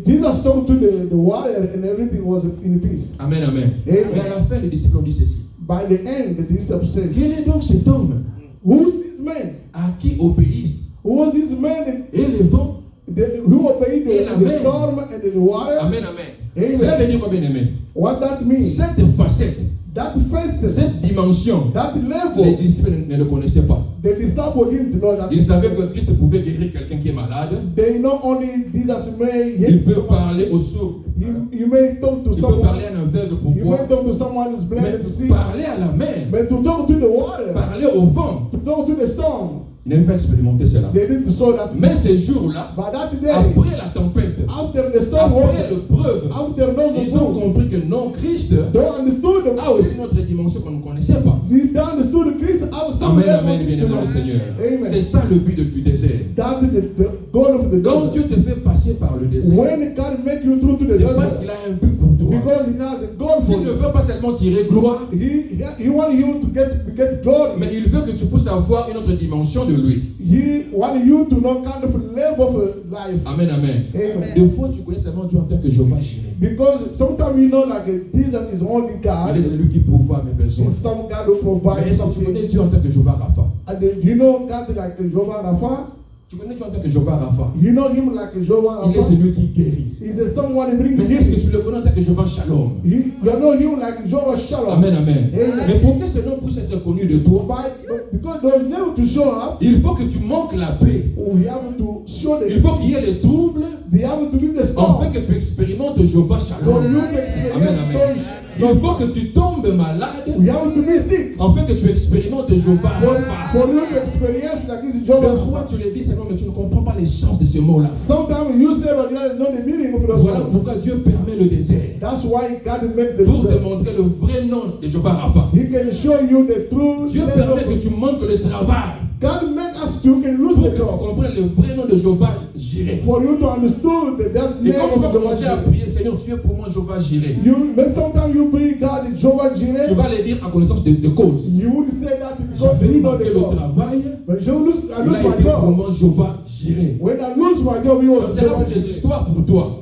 Jesus talked to the water, and everything was in peace. Amen, amen. Amen. Mais à la fin, les disciples ont dit ceci. By the end, the disciples said, Quel est donc cet homme "Who is this man? à qui obéissent Who was this man et les vents? who obeyed Et la the mer. storm and the water?" Amen, amen. Amen. Cela veut dire quoi, bien aimé? What that means? Cette facette, That first, cette dimension, that les level, disciples ne le connaissaient pas. the disciples didn't know that. Ils savaient que Christ pouvait guérir quelqu'un qui est malade. They know only Jesus may Il heal peut someone. parler aux sourds. You may talk to Il peut parler someone. à un aveugle pour You voir. may talk to someone who's blind to Mais see. parler à la mer, But to talk to the water, parler au vent, to talk to the storm, ils n'avaient pas expérimenté cela. they didn't saw that. Mais ces jours-là, But that day, après la tempête, after the storm, après l'épreuve, after those ils ont who compris que non, Christ they understood a aussi une autre dimension qu'on ne connaissait pas. they understood Christ have some Amen, level amen, bien to aimé le know. Seigneur. Amen. C'est ça le but du désert. That is the goal of the Quand Dieu desert. te fait passer par le désert, When God make you through to the c'est parce desert, qu'il a un but pour toi. because He has a goal for Il ne you. veut pas seulement tirer gloire, He wants you to get glory. mais il veut que tu puisses avoir une autre dimension de lui. He wants you to know kind of level of life. Amen, amen. Amen. Des fois, tu connais seulement Dieu en tant que Jéhovah Jireh. Because sometimes you know like Jesus is only God. Il est celui qui pourvoit mes besoins. He's some God who Mais provides est-ce que tu something. connais Dieu en tant que Jéhovah Rapha? And then you know God like Jehovah Rapha. Tu connais Dieu en tant que Jéhovah Rapha? You know him like Jehovah Il est Rapha. celui qui guérit. He's a someone who brings Mais est-ce que healing. tu le connais en tant que Jéhovah Shalom? You know him like Jehovah Shalom. Amen, amen. Amen. Mais pour que ce nom puisse être connu de toi, But because there's never to show up, il faut que tu manques la paix. we have to show Il them. faut qu'il y ait les troubles They have to be the afin storm que tu expérimentes Jéhovah for Shalom. you to Amen, experience amen. Il faut que tu tombes malade We have to be sick afin que tu expérimentes Jéhovah for Rapha. you to experience like this Des Jehovah fois, Rapha. tu le dis seulement, mais tu ne comprends pas les sens de ce mot-là. Sometimes you say, but that is not the meaning of the Voilà song. pourquoi Dieu permet le désert. That's why God make the Pour te desert. montrer le vrai nom de Jéhovah Rapha. He can show you the true Dieu name permet of- que tu manques le travail. God make us to can lose Pour the que tu job. comprennes le vrai nom de Jéhovah Jireh. For you to understand that that's the Et name quand tu vas of commencer à Jehovah. prier, Seigneur, tu es pour moi Jéhovah Jireh. But sometimes you pray God is Jehovah Tu Jireh. vas le dire en connaissance de cause. You would say that because J'avais you know manqué the le God. travail. But you lose, I Il lose a my été pour job. moi Jéhovah Jireh. When I lose my job, you Donc, was c'est là Jehovah des Jireh. histoires pour toi.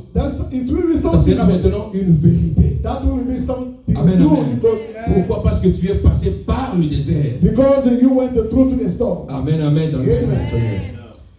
It will be Ça something. sera maintenant une vérité. That will be something Amen, true. amen. Because- Pourquoi? Parce que tu es passé par le désert. Because you went through to the storm. Amen, amen. Dans le nom Amen. du Seigneur.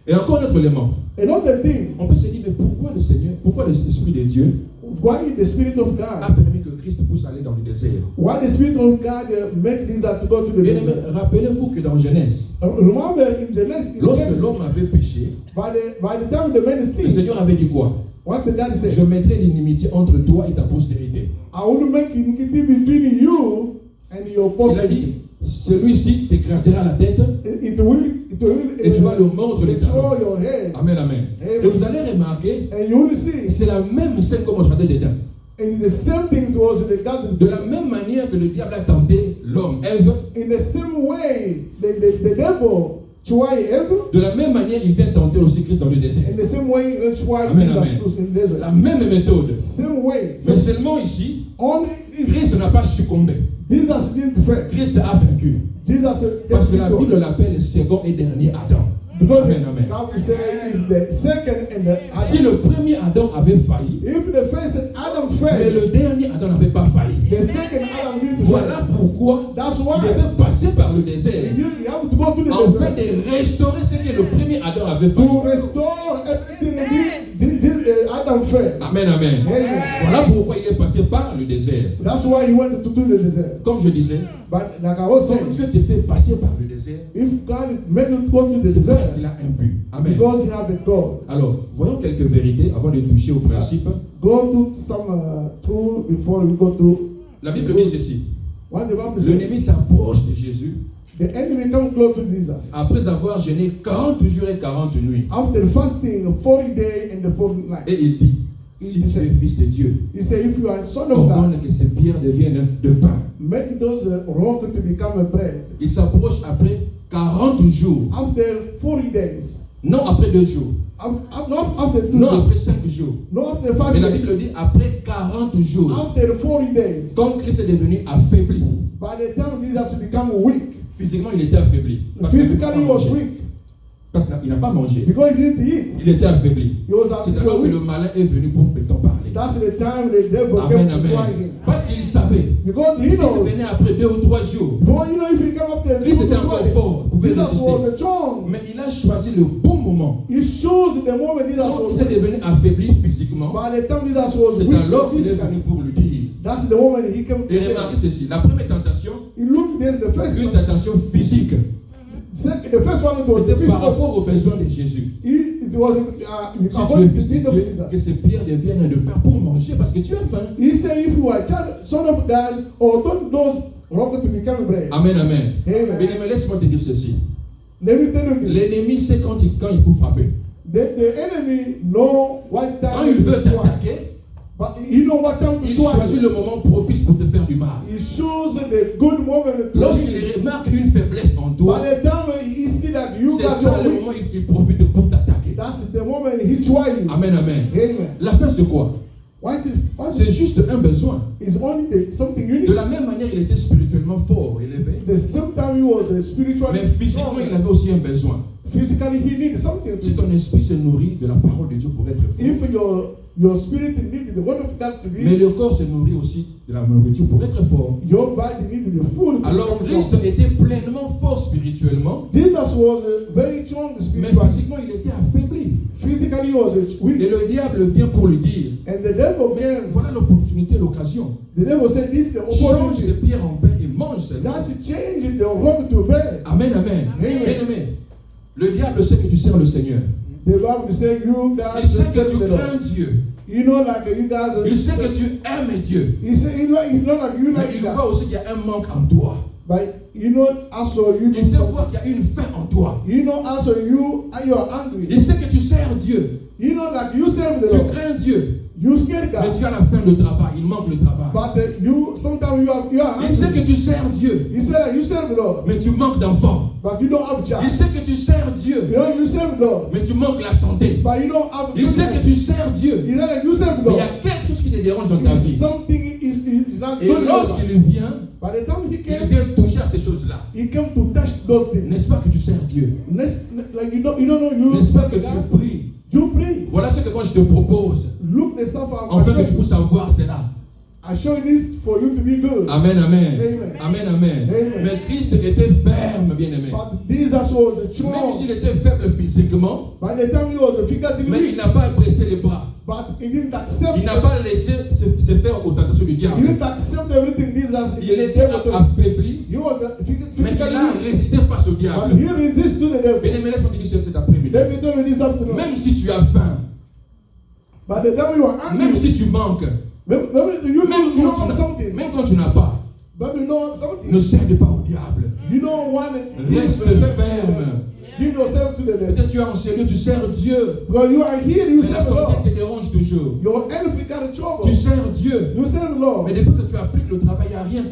Et encore un autre élément. Another thing, On peut se dire, mais pourquoi le Seigneur, pourquoi l'Esprit de Dieu why the Spirit of a God, permis que Christ puisse aller dans le désert? why the Spirit of God make this to go to the Bien aimé, desert? rappelez-vous que dans Genèse, Remember in Genesis, lorsque l'homme avait péché, by the time the man le sinned, Seigneur avait dit quoi? what the God Je said, mettrai l'inimitié entre toi et ta postérité. I will make iniquity between you and your Il a dit, posterity. celui-ci t'écrasera la tête It will et tu vas le mordre les destroy talons. your head. Amen, amen. Amen. Et vous allez remarquer, And you will see, c'est la même scène comme on regardait dedans. and the same thing it was the God. De la même manière que le diable a tenté l'homme, Ève, In the same way, the devil try evil. De la même manière, il vient tenter aussi Christ dans le désert. In the same way, you try Amen, Jesus amen. in the desert. La même méthode. Same way. Mais seulement ici, Only Christ n'a pas succombé. Jesus didn't fail. Christ a vaincu. Jesus Parce que la defeated. Bible l'appelle le second et dernier Adam. Because Amen, amen. God say is the second and the Adam. Si le premier Adam avait failli, If the first Adam mais failed, le dernier Adam n'avait pas failli. the second Adam didn't Voilà fail. pourquoi That's il why devait passer par le désert you have to go to the afin desert de restaurer ce que le premier Adam avait to failli. restore everything this Adam failed. Amen, amen. Amen. Voilà pourquoi il est passé par le désert. That's why he went to the desert. Comme je disais, But like I was quand saying, Dieu te fait passer par le désert, if God made you go to the c'est parce desert, qu'il a un but. Amen. because he have a God. Alors, voyons quelques vérités avant de toucher au principe. Go to some tool before we go to La Bible dit ceci. what the Bible says. L'ennemi s'approche de Jésus The enemy come close to Jesus. après avoir jeûné 40 jours et 40 nuits. After fasting 40 days and the 40 nights. Et il dit, si tu es fils de Dieu, He said, if you are son of God, ordonne que ces pierres deviennent de pain. make those rocks to become a bread. Il s'approche après 40 jours. After 40 days, Non après 2 jours. not after 2 Non days, après 5 jours. not after 5 Mais la days, Bible dit après 40 jours. after 40 days. Quand Christ est devenu affaibli. By the time Jesus become weak, Physiquement, il était affaibli. Parce qu'il n'a pas physically he was mangé. weak Parce qu'il n'a pas mangé. because he didn't eat. Il était affaibli. He was C'est alors que weak. le malin est venu pour t'en parler. That's the time the devil Amen, came to try amen. him. Parce qu'il savait. Because he S'il knows. venait après 2 ou 3 jours, Before you know, if he come after Christ était 2 to encore 20, fort, pouvait Jesus résister. was strong. Mais il a choisi le bon moment. He shows the moment Jesus Quand was Christ est weak. devenu affaibli physiquement, By the time Jesus was c'est weak alors qu'il est physically, venu pour lui dire. that's the moment he came to Et say. remarquez ceci, la première tentation, He looked this the first une one. tentation physique. The first one was the C'était par physical. rapport aux besoins de Jésus. It was Si tu es according to fils the de need of Dieu, que Jesus. ces pierres deviennent de pain pour manger parce que tu as faim. He said, if you are a child, son of God, or don't those rocks to become bread. Amen, amen. Amen. Bien-aimé, laisse-moi te dire ceci. Let me tell you this. L'ennemi sait quand il faut frapper. The enemy know what Quand time il veut to try. t'attaquer, But he know what time to il try. choisit le moment propice pour te faire du mal. He shows the good moment to Lorsqu'il win. remarque une faiblesse en toi, By the time he see that you c'est got ça your le weak, moment où il profite pour t'attaquer. that's the moment he try you. Amen, amen. Amen. La fin, c'est quoi? Why is it? C'est juste un besoin. It's only something De unique. la même manière, il était spirituellement fort, élevé. The same time he was spiritually Mais physiquement, strong. il avait aussi un besoin. Physically he needed something. Si ton esprit se nourrit de la parole de Dieu pour être fort, If your spirit needed the word of God to mais be, le corps se nourrit aussi de la nourriture pour être fort. your body needed the food to Alors become Christ strong. était pleinement fort spirituellement, Jesus was very strong mais spiritually. physiquement il était affaibli. Physically he was Et weak. le diable vient pour lui dire, And the devil came. voilà l'opportunité, l'occasion. The devil said, this is the Change ces opportunity. pierres en pain et mange ces Just change the rock to bread. Amen, amen. Amen. Bien-aimé, le diable sait que tu sers le Seigneur. The Bible says you guys Il sait que serve tu the crains Lord. Dieu. You know, like you guys. Il sait que tu aimes Dieu. He said, it's not like you Mais like il God. voit aussi qu'il y a un manque en toi. But you know, also you Il sait know, voir qu'il y a une faim en toi. you know, also you are angry. Il sait que tu sers Dieu. You know, like you serve the Tu Lord. crains Dieu. You scared Mais God. tu as la faim de travail. Il manque le travail. But you sometimes you are Il sait angry. que tu sers Dieu. He said that you serve the Lord, Mais tu manques d'enfants. but you don't have Il child. sait que tu sers Dieu. You know, you serve the Lord, Mais tu manques la santé. but you don't have. Il sait que tu sers Dieu. He said that you serve the Mais il y Lord. a quelque chose qui te dérange dans ta It's vie. something is not Et good. in your life. lorsqu'il vient, By the time he il came, vient toucher à ces choses-là. he came to touch those things. N'est-ce pas que tu sers Dieu? Like you don't know you N'est-ce pas serve que tu God. pries? You pray. Voilà ce que moi je te propose. Look the stuff Afin que tu I'm puisses savoir cela. I show you this for you to be good. Amen, amen. Amen. Amen, amen. Amen. Mais Christ était ferme, bien-aimé. But Jesus was Même strong. s'il était faible physiquement, By the time he was physically mais il weak, n'a pas dressé les bras. but he didn't accept. Il n'a pas laissé se faire aux tentations du He diable. didn't accept everything Jesus. Il était affaibli, He was mais il physically a weak, résisté face au but diable. he resisted to the devil. Bien-aimé, laisse-moi te dire cet après-midi. Let me tell you this afternoon. Même si tu as faim, By the time you are même angry, si tu manques, maybe you know something. même quand tu n'as pas, Maybe you know something. ne cède pas au diable. You don't want to give Reste yourself to ferme. them. Give yourself to to the devil. Peut-être tu es en sérieux, tu sers Dieu. Because you are here, you Mais la serve the santé Lord. te dérange toujours. Your health you got in trouble. Tu sers Dieu. You serve the Lord. Mais depuis que tu appliques le travail, il n'y a rien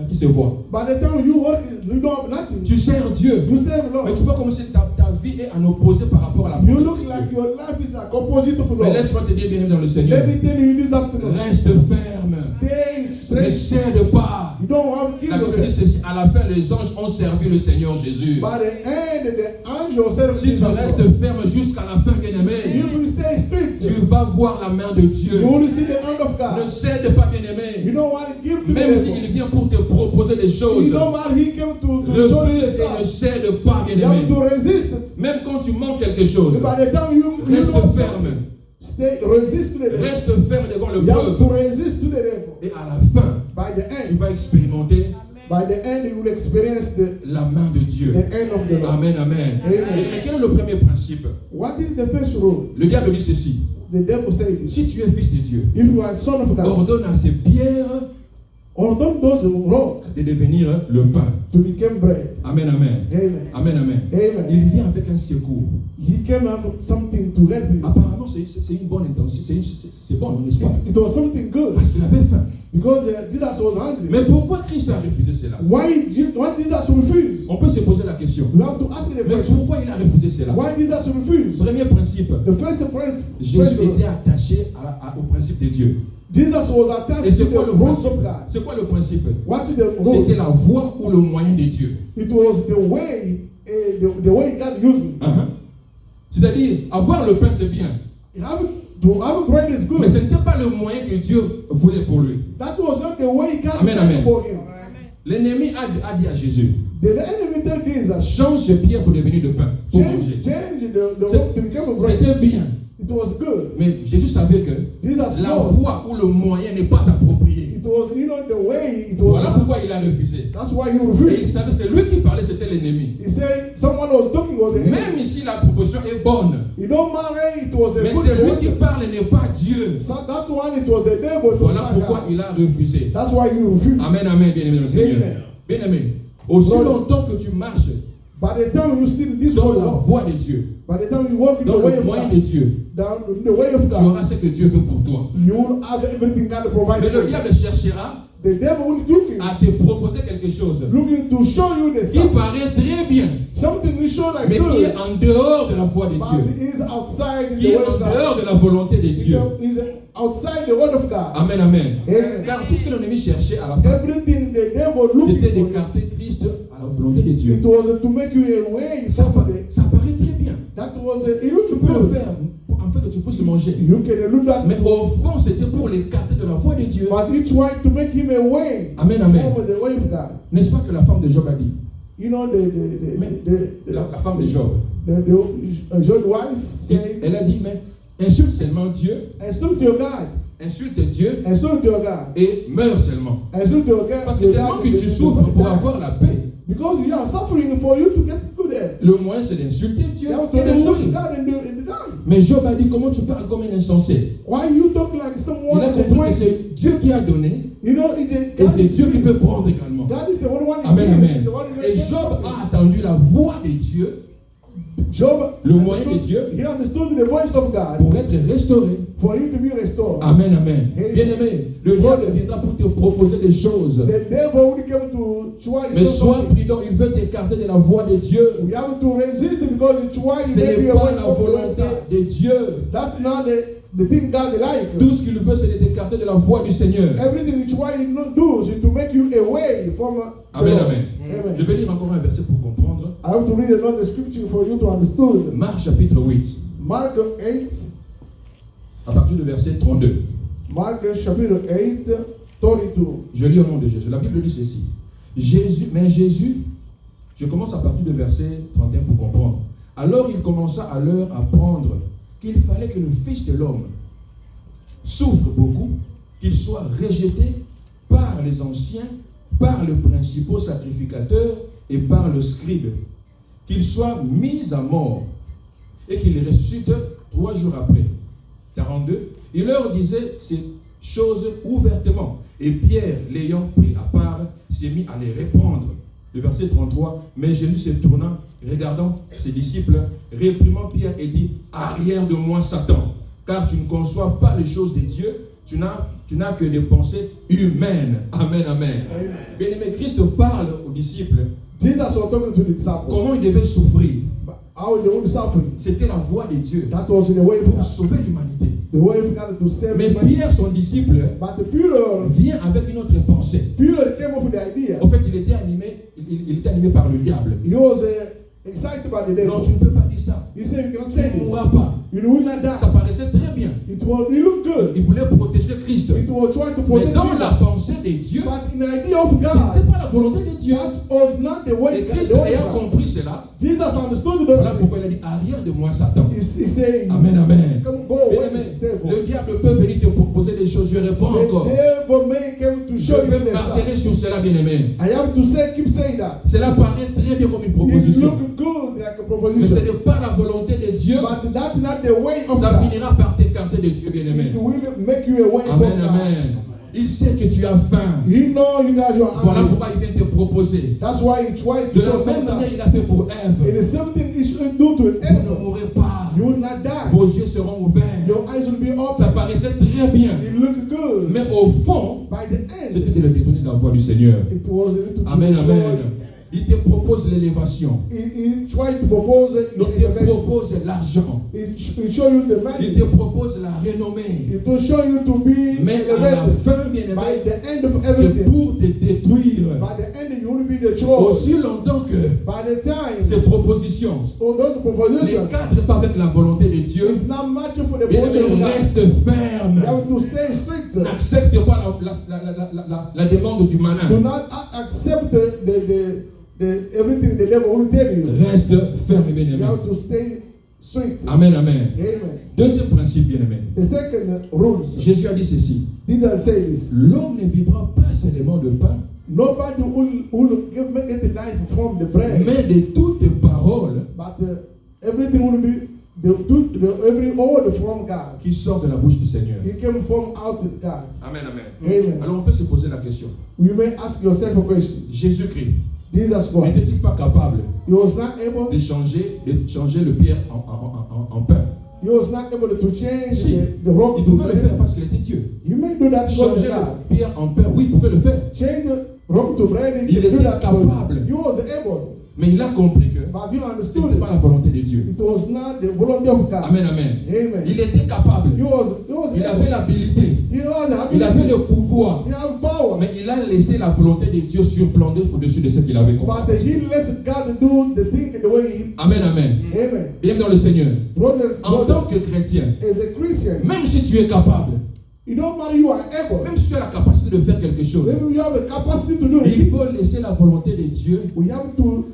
qui se voit. By the time you work, you don't have nothing. Tu sers Dieu. You serve the Mais Lord. tu vois comme si ta vie est en opposé par rapport à la You promesse look de like Dieu. your life is like opposite of the Mais Lord. laisse-moi te dire, bien-aimé dans le Seigneur, Let me tell you this afternoon. reste ferme. Stay Ne straight. cède pas. You don't have La Bible dit guilt. ceci, à la fin, les anges ont servi le Seigneur Jésus. By the end, the angel served Si tu Jesus. restes ferme jusqu'à la fin, bien-aimé, If you stay strict, tu vas voir la main de Dieu. you will see the hand of Ne God. cède pas, You bien-aimé. don't want to give to Même the s'il devil. vient pour te proposer des choses, You don't want he came to show you refuse the et ne stuff. cède pas, You have bien-aimé. to resist it. Même quand tu manques quelque chose, By the time you reste know ferme. stay resist to the devil. Reste ferme devant le You have to peuple. resist to the devil. Et à la fin, By the tu end, vas expérimenter by the end, you will experience la main de Dieu. the end of the Lord. Amen, amen. Amen. Mais quel est le premier principe? What is the first rule? Le diable dit ceci. The devil says this. Si tu es fils de Dieu, If you are son of God, ordonne à ces pierres ordonne those rock de devenir le pain. to become bread. Amen, amen. Amen. Amen, amen. Amen. Il vient avec un secours. He came up with something to help you. Apparemment, c'est une bonne intention. C'est bon, n'est-ce pas? It was something good Parce qu'il avait faim. because Jesus was hungry. Mais pourquoi Christ a refusé cela? Why Jesus refused? On peut se poser la question. You have to ask the Mais question. pourquoi il a refusé cela? Why Jesus refused? Premier principe. The first Jésus était attaché au principe de Dieu. Jesus was Et attached c'est to quoi the le rules principe? of God. C'est quoi le principe? What's the C'était rule? la voie ou le moyen de Dieu. It was the way, the way God used it. Uh-huh. C'est-à-dire, avoir le pain, c'est bien. To have bread is Mais good. ce n'était pas le moyen que Dieu voulait pour lui. That was not the way God Amen, planned amen. for him. L'ennemi a dit à Jésus, The enemy told Jesus, change ce pierre pour devenir de pain, pour manger. change the rock to become a bread. C'était bien. It was good. Mais Jésus savait que Jesus la knows. voie ou le moyen n'est pas approprié. It was, the way it was. Voilà pourquoi il a refusé. That's why he Et il refused. savait, c'est lui qui parlait, c'était l'ennemi. He said someone was talking was the enemy. Même ici, la proposition est bonne. You don't marry, it was a Mais good c'est lui qui person. parle, n'est pas Dieu. So that one, it was a devil. It was Voilà not pourquoi God. il a refusé. That's why you refused. Amen, amen, bien-aimé dans le Seigneur. Amen. Bien-aimé, aussi Lord. longtemps que tu marches By the time you still this dans world, la voie de Dieu, by the time you walk in dans the way le of moyen de God, Dieu, down in the way of tu God, auras ce que Dieu veut pour toi. you will have everything God provides Mais for le you. diable cherchera The devil will looking, à te proposer quelque chose looking to show you the qui stuff. paraît très bien, Something will show like mais qui est good, en dehors de la voie de but Dieu, is outside in qui the est way en of God. dehors de la volonté de Dieu. Is outside the word of God. Amen, amen. Amen. Car tout ce que l'ennemi cherchait à la fin, Everything the devil looking c'était for, d'écarter Christ à la volonté de Dieu. it was to make you away Ça, from it. ça paraît très bien. That was it looks Tu peux le good. faire afin que tu puisses manger. You can look that, Mais au fond, c'était pour l'écarter de la voie de Dieu. but each way to make him away Amen, amen. from the way of God. N'est-ce pas que la femme de Job a dit? You know La femme de Job. the Job wife saying, Elle a dit, mais insulte seulement Dieu, insult your God, insulte Dieu insult your God, et meurs seulement. insult your God. Parce que your tellement God, que tu souffres pour avoir la paix, because you are suffering for you to get good health. le moyen c'est d'insulter Dieu You have to et de insult mourir. God and die. Mais Job a dit, comment tu parles comme un insensé? Why you talk like Il someone a is a compris que crazy? c'est Dieu qui a donné You know, it's et c'est Dieu qui peut prendre également. God is the only one. Amen, amen. The one who Et gets Job everything. a attendu la voix de Dieu Job le moyen de understood- Dieu he understood the voice of God pour être restauré. for him to be restored. Amen, amen. Amen. Bien-aimé, le diable viendra pour te proposer des choses. The devil will come to try Mais sois something. prudent, il veut t'écarter de la voie de Dieu. We have to resist it because it's why Ce he may n'est be pas away la from the way of volonté God. de Dieu. That's not the thing God like. Tout ce qu'il veut, c'est de t'écarter de la voie du Seigneur. Everything it's why he does is to make you away from the Amen, Lord. amen. Amen. Je vais lire encore un verset pour comprendre. I have to read another scripture for you to understand. Marc chapitre 8, Mark 8, à partir du verset 32. Mark chapitre 8, 32. Je lis au nom de Jésus. La Bible dit ceci. Jésus, je commence à partir du verset 31 pour comprendre. Alors il commença à leur apprendre qu'il fallait que le Fils de l'homme souffre beaucoup, qu'il soit rejeté par les anciens, par le principal sacrificateur et par le scribe, qu'il soit mis à mort et qu'il ressuscite 3 jours après. 42. Il leur disait ces choses ouvertement. Et Pierre, l'ayant pris à part, s'est mis à les répandre. le verset 33, mais Jésus se tournant, regardant ses disciples, réprimant Pierre et dit, arrière de moi Satan, car tu ne conçois pas les choses de Dieu, tu n'as que des pensées humaines. Amen, amen. Bien-aimé, Christ parle aux disciples Jesus was talking to the disciples. comment ils devaient souffrir. How they would suffer. C'était la voie de Dieu That was the way of pour God. sauver l'humanité. The way of God to save Mais humanity. Pierre, son disciple, But the Peter vient avec une autre pensée. came up with the idea. En fait, il était animé par le diable. He was excited by the Non, devil. tu ne peux pas dire ça. He said, you cannot Tu say ne this. mourras pas. You will not Ça die. paraissait très bien. It looked good. Il voulait protéger Christ. It was trying to Mais protect dans la Jesus. pensée de Dieu, But in the idea of ce n'était God, pas la volonté de Dieu. that was not the way Et of Christ God. ayant compris cela, Jesus understood voilà the pourquoi il a dit arrière de moi Satan. He's saying, Amen, amen. come go Bien away, aimé, devil. le diable peut venir te proposer des choses, je réponds The encore. devil may come to Je show you vais the marteler stuff. sur cela, bien aimé. I have to say, keep saying that. Cela paraît très bien comme une It proposition. look good like a Mais ce proposition. n'est pas la volonté de Dieu. But that's not the way of Ça God. finira par t'écarter de Dieu, bien aimé. It will make you away from Amen, God. amen. Il sait que tu as faim. You know you guys are Voilà hungry. pourquoi il vient te proposer. That's why he tried to De show la même manière, something. il a fait pour And Ève. the same thing he should do to Vous ne Eve. mourrez pas. You will not die. Vos yeux seront ouverts. Your eyes will be Ça open. paraissait très bien. It looked good. Mais au fond, By the c'était end, de le détourner de la voie du Seigneur. it was a little Amen, too amen. joy. Il te propose l'élévation. He tried to propose Il te innovation. propose l'argent. He show you the Il money. te propose la renommée. It will show you to be Mais à la elevated. fin, bien By aimé, the end of c'est everything. pour te détruire. By the end, you will be the choice. Aussi longtemps que By the time, ces propositions those propositions ne cadrent pas avec la volonté de Dieu, is not matching for the bien position of aimé, God. reste ferme. You have to stay strict. N'accepte pas la demande du Do malin. not accept everything the devil will tell you. Reste ferme, bien You aimé. have to stay strict. Amen, amen. Amen. Deuxième principe, bien aimé. The second rules. Jésus a dit ceci. Did I say this? L'homme ne vivra pas seulement de pain, Nobody will make it life from the bread, mais de toutes paroles but everything will be all from God. qui sortent de la bouche du Seigneur. It came from out of God. Amen, amen. Amen. Alors on peut se poser la question. You may ask yourself a question. Jésus-Christ Jesus Christ, n'était-il pas capable he was not able. de changer le pierre en pain? He was not able to change Si, the rock il to pouvait le faire bread. parce qu'il était Dieu. You may do that because Changer of God. le pierre en pain, oui, il pouvait le faire. Change the rock to bread. Il You can do était that capable. because he was able. Mais il a compris que But you ce understood n'était pas la volonté de Dieu. it was not the volunteer of God. Amen, amen. Amen. Il était capable. He was Il avait able. l'habilité. He had the Il avait ability. le pouvoir. He had power. Mais il a laissé la volonté de Dieu surplanter au-dessus de ce qu'il avait compris. But he let God do the thing the way he. Amen, amen. Amen. Bien dans le Seigneur. Brothers, En tant que chrétien, as a Christian, même si tu es capable, it don't matter you are able. même si tu as la capacité de faire quelque chose, Maybe you have a capacity to do il it. faut laisser la volonté de Dieu, We have to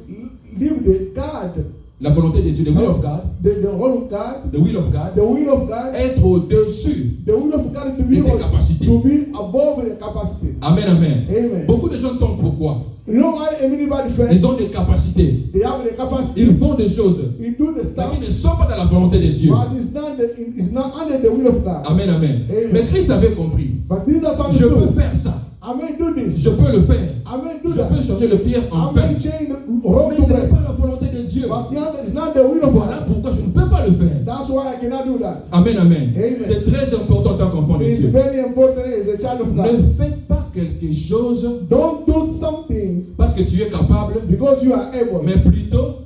live the God, la volonté de Dieu, the will of God, the whole of God, the will of God, the will of God, être au-dessus. the will of God to be Et tes capacités. above the capacity. Amen, amen. Amen. Beaucoup de gens tombent pourquoi? You know why anybody fails? Ils ont des capacités. They have the capacity. Ils font des choses, He do the mais stuff, qui ne sont pas dans la volonté de Dieu. but it's not under the will of God. Amen, amen. Amen. Mais Christ avait compris. But this is Je peux understood. faire ça. I may do this. Je peux le faire. I may do Je that. peux changer le pierre en I pain. may change the rock Mais to ce n'est bread. pas la volonté de Dieu. But it's not the will of Voilà God. pourquoi je ne peux pas le faire. That's why I cannot do that. Amen, amen. Amen. C'est très important en tant qu'enfant de It's Dieu. very important as a child of God. Ne fais pas quelque chose Don't do something parce que tu es capable, because you are able, mais plutôt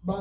but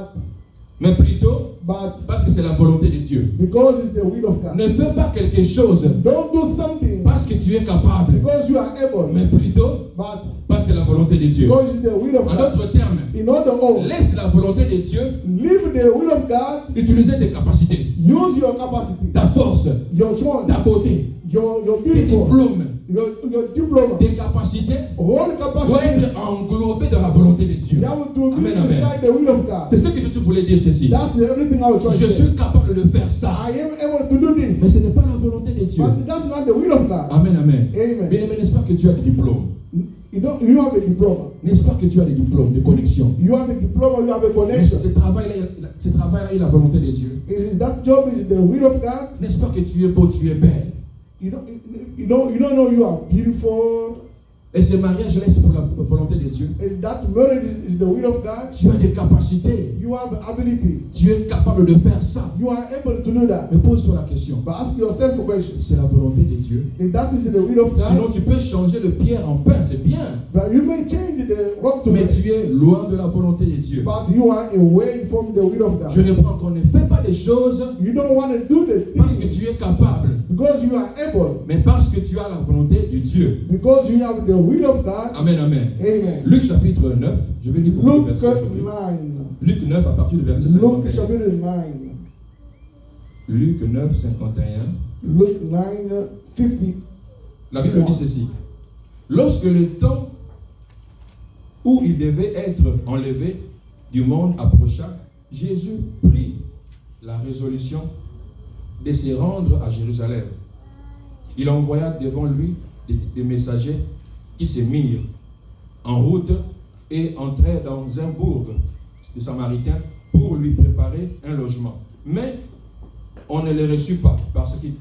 parce que c'est la volonté de Dieu. because it's the will of God. Ne fais pas quelque chose Don't do something parce que tu es capable, because you are able, mais plutôt but parce que c'est la volonté de Dieu. because it's the will of En God. d'autres termes, In other words, laisse la volonté de Dieu live the will of God. utiliser tes capacités, Use your capacity, ta force, your choice, ta beauté, your tes beautiful, diplômes, your diploma, tes capacités whole doivent capacity. être englobées dans la volonté de Dieu. You have to be Amen, amen. beside the will of C'est God. ce que je voulais dire ceci. That's everything I was trying Je to say. suis capable de faire ça, I am able to do mais this, ce n'est pas la volonté de Dieu. but that's not the will of God. Amen, amen. Amen. Bien aimé, n'est-ce pas que tu as des diplômes? You have a diploma. N'est-ce pas que tu as des diplômes de connexion? You have a diploma, you have a Mais connection. ce travail-là est la volonté de Dieu. Is that job is the will of God? N'est-ce pas que tu es beau, tu es belle? You don't know you are beautiful. Et ce mariage-là, c'est pour la volonté de Dieu. And that marriage is the will of God. Tu as des capacités. You have ability. Tu es capable de faire ça. You are able to do that. Mais pose-toi la question. But ask yourself a question. C'est la volonté de Dieu. If that is the will of God, Sinon, tu peux changer le pierre en pain, c'est bien. but you may change the rock to Mais bread. tu es loin de la volonté de Dieu. But you are away from the will of God. Je reprends encore, ne fais pas des choses You don't want to do the parce que thing tu es capable, because you are able. mais parce que tu as la volonté de Dieu. Because you have the will of God. Amen, amen. Amen. Luc chapitre 9, je vais lire beaucoup de Luke versets aujourd'hui. 9. Luc 9 à partir du verset Luke 51. chapter 9. Luc 9, 51. Luke 9, 50. La Bible dit ceci. Lorsque le temps où il devait être enlevé du monde approcha, Jésus prit la résolution de se rendre à Jérusalem. Il envoya devant lui des messagers qui se mirent en route et entrèrent dans un bourg de Samaritains pour lui préparer un logement. Mais on ne les reçut pas parce qu'il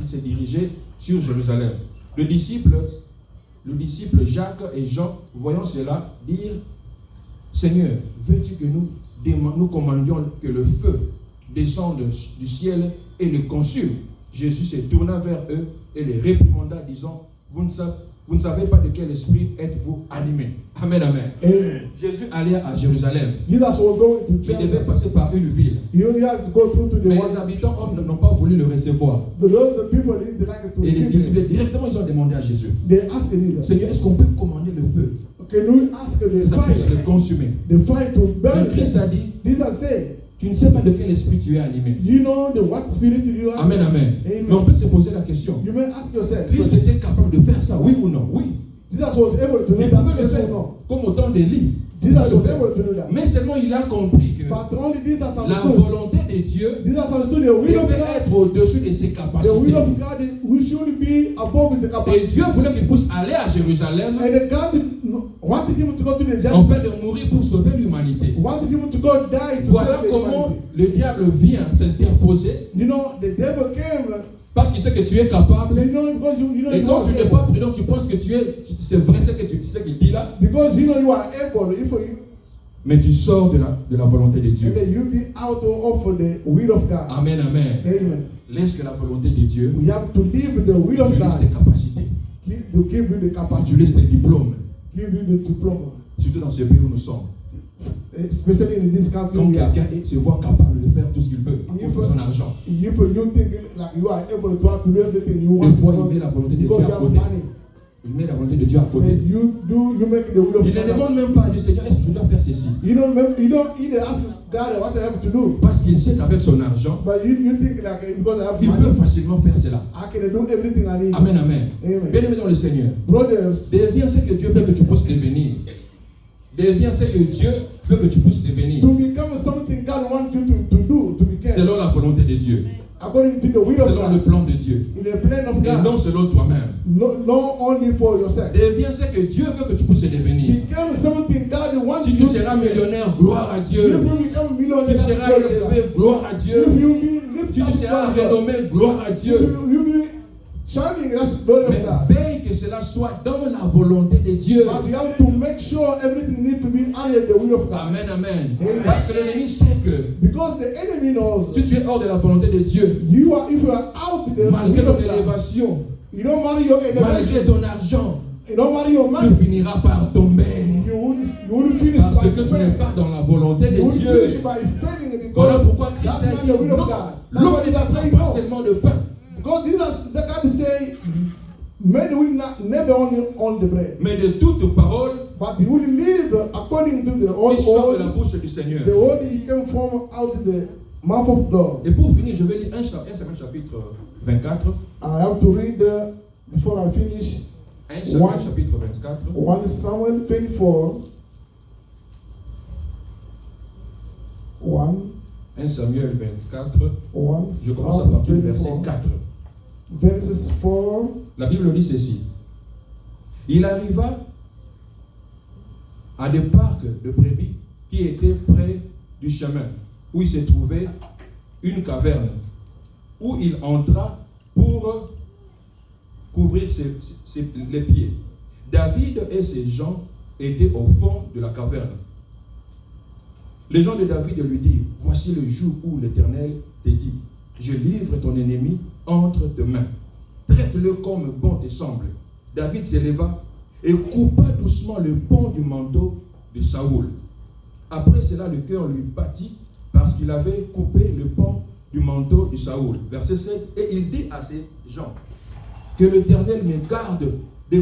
se dirigeait sur Jérusalem. Le disciple Jacques et Jean, voyant cela, dirent: Seigneur, veux-tu que nous commandions que le feu descende du ciel et le consume? Jésus se tourna vers eux et les réprimanda, disant: vous ne savez pas de quel esprit êtes-vous animés. Amen, amen. Amen. Jésus allait à Jérusalem. Jesus was going to Il devait Jerusalem. passer par une ville. He only has to go through to the Mais one. les habitants n'ont pas voulu le recevoir. Those people didn't like to Et les receive disciples him. directement ils ont demandé à Jésus: They asked Jesus, Seigneur, est-ce qu'on peut commander le feu? can we ask Que the ça puisse le fire? consumer. The fire to burn Et Christ them. a dit: Jesus said, tu ne sais pas de quel esprit tu es animé. you know what spirit you are? Amen, amen. Amen. Mais on peut se poser la question. You may ask yourself. Christ était capable de faire ça, oui ou non? Oui. Jesus was able to do Il that. pouvait le Yes or faire, no? comme au temps d'Élie. Jesus was able to do that. Mais seulement il a compris que But only Jesus la understood. volonté de Dieu Jesus understood the will of devait God. être au-dessus de ses The will capacités. of God is, we should be above his Et capacity. Dieu voulait qu'il puisse aller à Jérusalem And the God wanted him to go to the en Jerusalem. fait de mourir pour sauver l'humanité. Wanted him to go die to Voilà save the comment humanity. le diable vient s'interposer You know, the devil came. parce qu'il sait que tu es capable. You know, because you know Et you quand are tu n'es able. pas prudent, tu penses que c'est vrai ce qu'il dit là, Because you know you are able. If you, mais tu sors de la volonté de and Dieu. then you be out of the will of God. Amen, amen. Amen. Laisse que la volonté de Dieu We have to live the will of utilise tes God. capacités, To give you the capacity. utilise tes diplômes, Give you the diploma. surtout dans ce pays où nous sommes. Especially in this country. Quand we are. quelqu'un se voit capable de faire tout ce qu'il veut à cause de son argent, If you think like you are able to have to do everything you des want fois to il do met la volonté de Dieu because you à have côté. money, Il met la volonté de Dieu à côté. and you make the will of Il ne God. demande même pas à Dieu: Seigneur, est-ce que je dois faire ceci? You don't either ask God what I have to do, Parce qu'il sait qu'avec son argent, but you think like because I have il peut money, facilement faire cela. I can do everything I need. Amen, amen. Amen. Bien aimé dans le Seigneur, Brothers, deviens ce que Dieu veut que tu puisses devenir. Deviens ce que Dieu veut que tu puisses devenir. to become something God wants you to do, to become, Selon la volonté de Dieu. according to the will of Selon le God, plan de Dieu. in the plan of Et non God, selon toi-même. not only for yourself. Deviens ce que Dieu veut que tu puisses devenir. Become something God wants Si you tu to seras be. millionnaire, gloire à If Dieu. you become Tu millionaire, seras glory of God. élevé, gloire à If Dieu. you be Si lifted tu up, seras glory of God. renommé, gloire à Dieu. You be shining, that's glory Mais of God. veille que cela soit dans la volonté de Dieu. But you have to make sure everything needs to be under the will of God. Amen, amen. Amen. Parce que l'ennemi sait que Because the enemy knows si tu es hors de la volonté de Dieu, if you are out the malgré will ton of God, élévation, you don't marry your malgré elevation, ton argent, you don't marry your tu money, finiras par tomber. you will finish Parce by que tu n'es failing. pas dans la volonté de You will Dieu. finish by failing Voilà because pourquoi Christ that's a not dit the will of non. God. That's L'homme why ne Jesus say vit pas no. seulement de pain, Because Jesus, the God say, men will not never only on the bread, mais de toute parole but he will live according to the qui sort de la old, bouche du Seigneur. the word he came from out of the mouth of God. Et pour finir, je vais lire 1 Samuel chapitre 24. I have to read before I finish 1 Samuel One. chapitre 24. 1 Samuel 24. 1 1 Samuel 24. 1 Je commence à Samuel partir du verset 24. 4. Verses 4. La Bible dit ceci. Il arriva à des parcs de brebis qui étaient près du chemin, où il se trouvait une caverne, où il entra pour couvrir les pieds. David et ses gens étaient au fond de la caverne. Les gens de David lui dirent, voici le jour où l'Éternel te dit, je livre ton ennemi entre tes mains. Traite-le comme bon te semble. David s'éleva et coupa doucement le pan du manteau de Saoul. Après cela, le cœur lui battit parce qu'il avait coupé le pan du manteau de Saoul. Verset 7. Et il dit à ses gens, que l'Éternel me garde de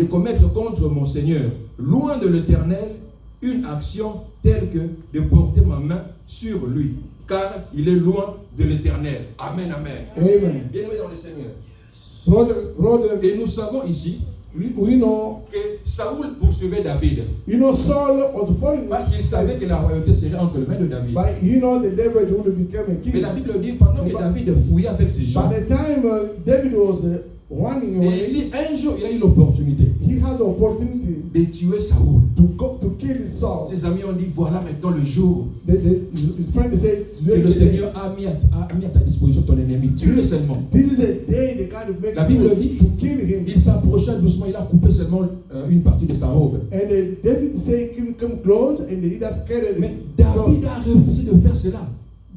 commettre contre mon Seigneur, loin de l'Éternel, une action telle que de porter ma main sur lui, car il est loin de l'Éternel. Amen, amen. Amen. Bien-aimé dans le Seigneur. Brother, Et nous savons ici we know, que Saoul poursuivait David, Saul was following parce qu'il savait que la royauté serait entre les mains de David. but the David would become a Mais king. la Bible dit, pendant que David fouillait avec ses gens, By the time David was running et away, ici, un jour, il a eu l'opportunité he has an opportunity de tuer Saoul. to kill his Saul. Ses amis ont dit, voilà maintenant le jour His friend said, que le Seigneur a mis à ta disposition ton ennemi. Tue-le seulement. this is a day the God will make La Bible dit, to kill him. il s'approcha doucement, il a coupé seulement une partie de sa robe. And David said, come close, and he just carried Mais it. David a refusé de faire cela.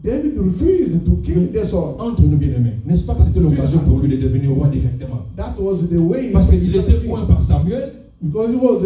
David refused to kill the Saul. Entre nous bien-aimés, n'est-ce pas que c'était l'occasion pour lui de devenir roi directement? That was the way. Parce qu'il était oint par Samuel, Because he was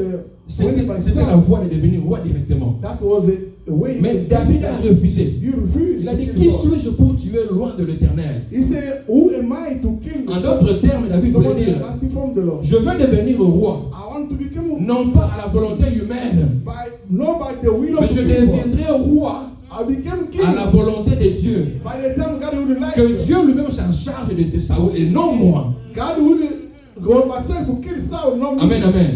appointed by c'était la Saul. voie de devenir roi directement. That was the way. Mais David a refusé. You refused. Il a to dit, kill qui Saul. suis-je pour tuer loin de l'Éternel? He said, who am I to kill En the Saul? d'autres termes, David voulait Someone dire, anti from the Lord. je veux devenir roi, I want to become non pas à la volonté humaine, not by the will mais of je the people. deviendrai roi I became king. à la volonté de Dieu. By the time God will like Que Dieu lui-même s'en charge de Saoul et non moi. God will go myself to kill Saul, not me. Amen, amen.